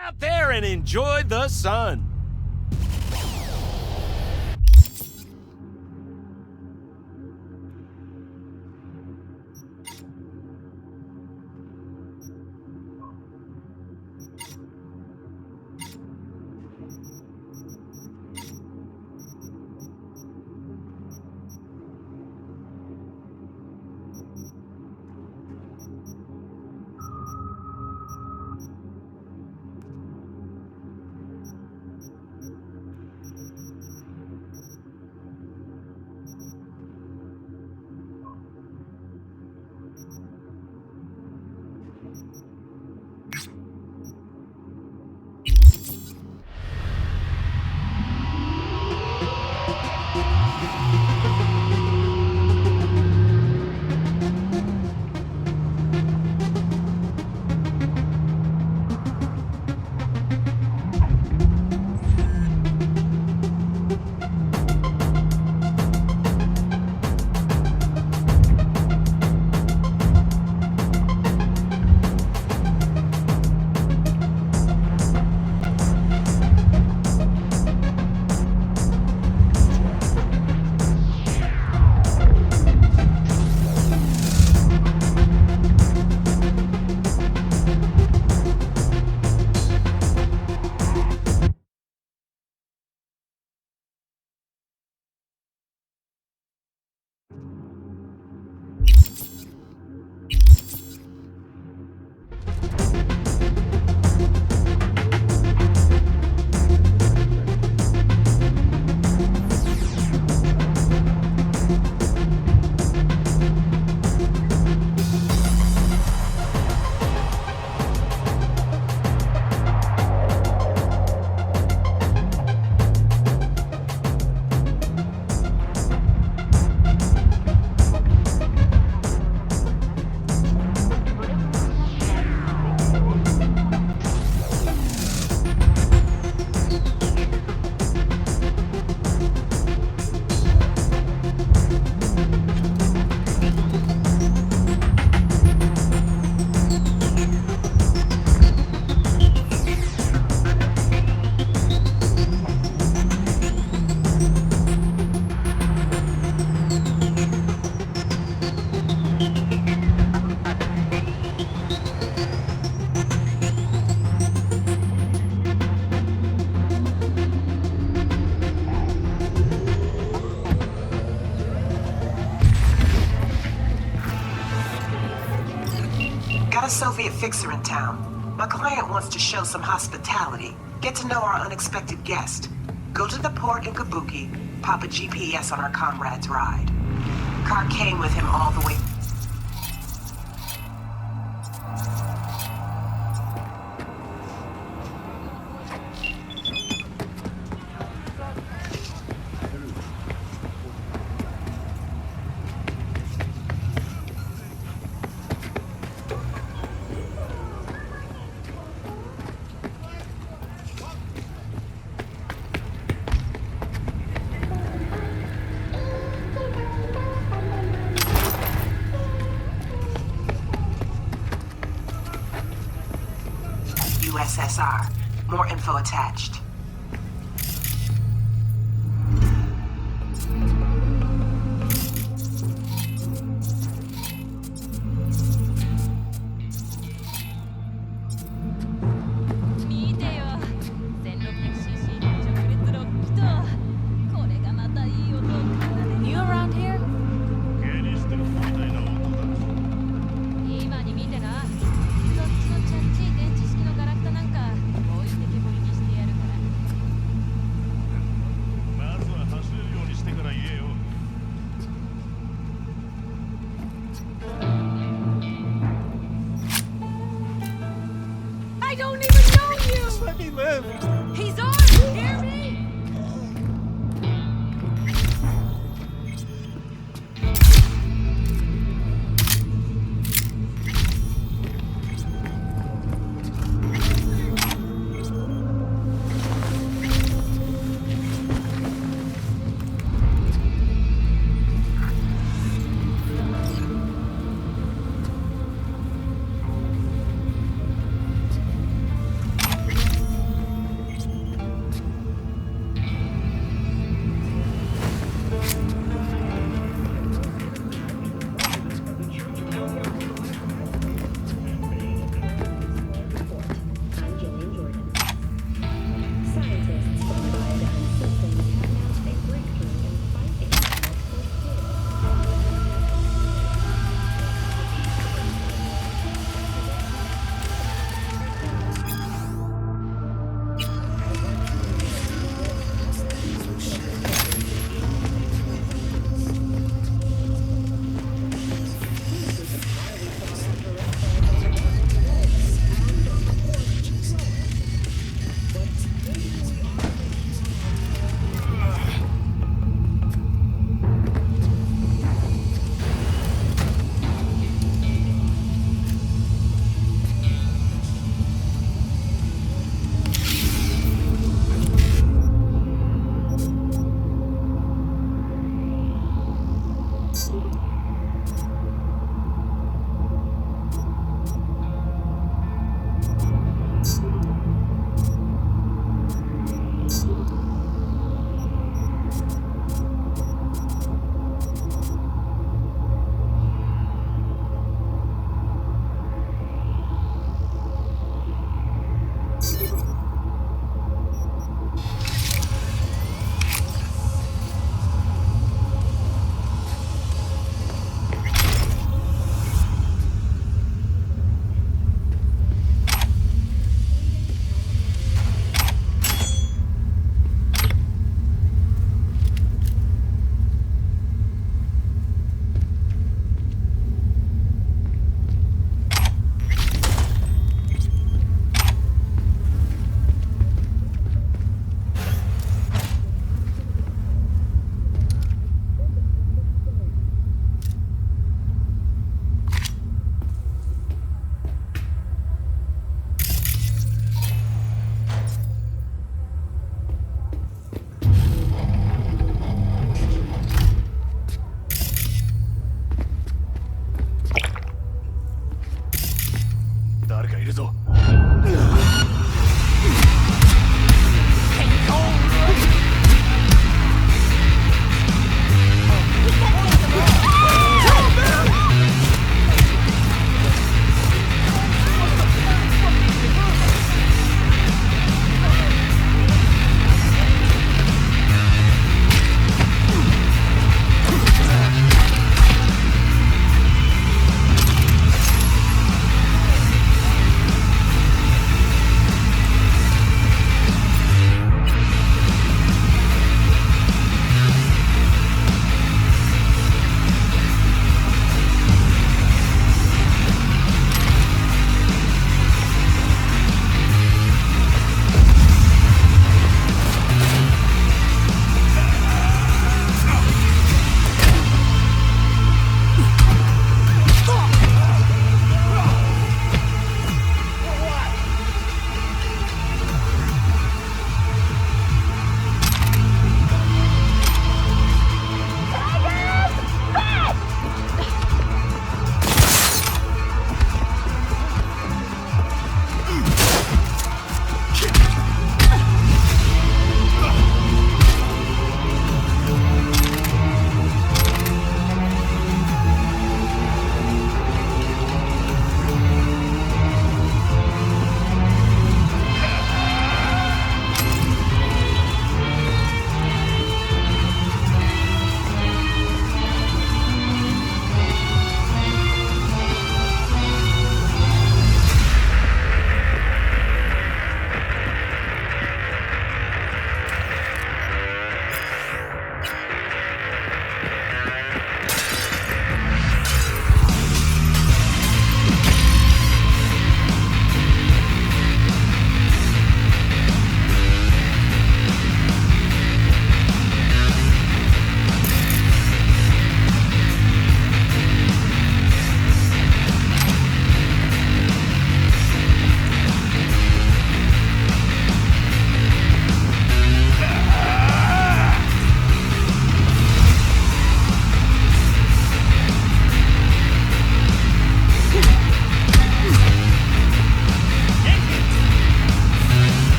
J: out there and enjoy the sun.
I: Soviet fixer in town. My client wants to show some hospitality. Get to know our unexpected guest. Go to the port in Kabuki, pop a GPS on our comrade's ride. Car came with him all the way. USSR. More info attached.
H: You around here?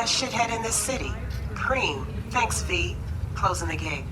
I: less shithead in this city. Cream. Thanks, V. Closing the gate.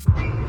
B: What?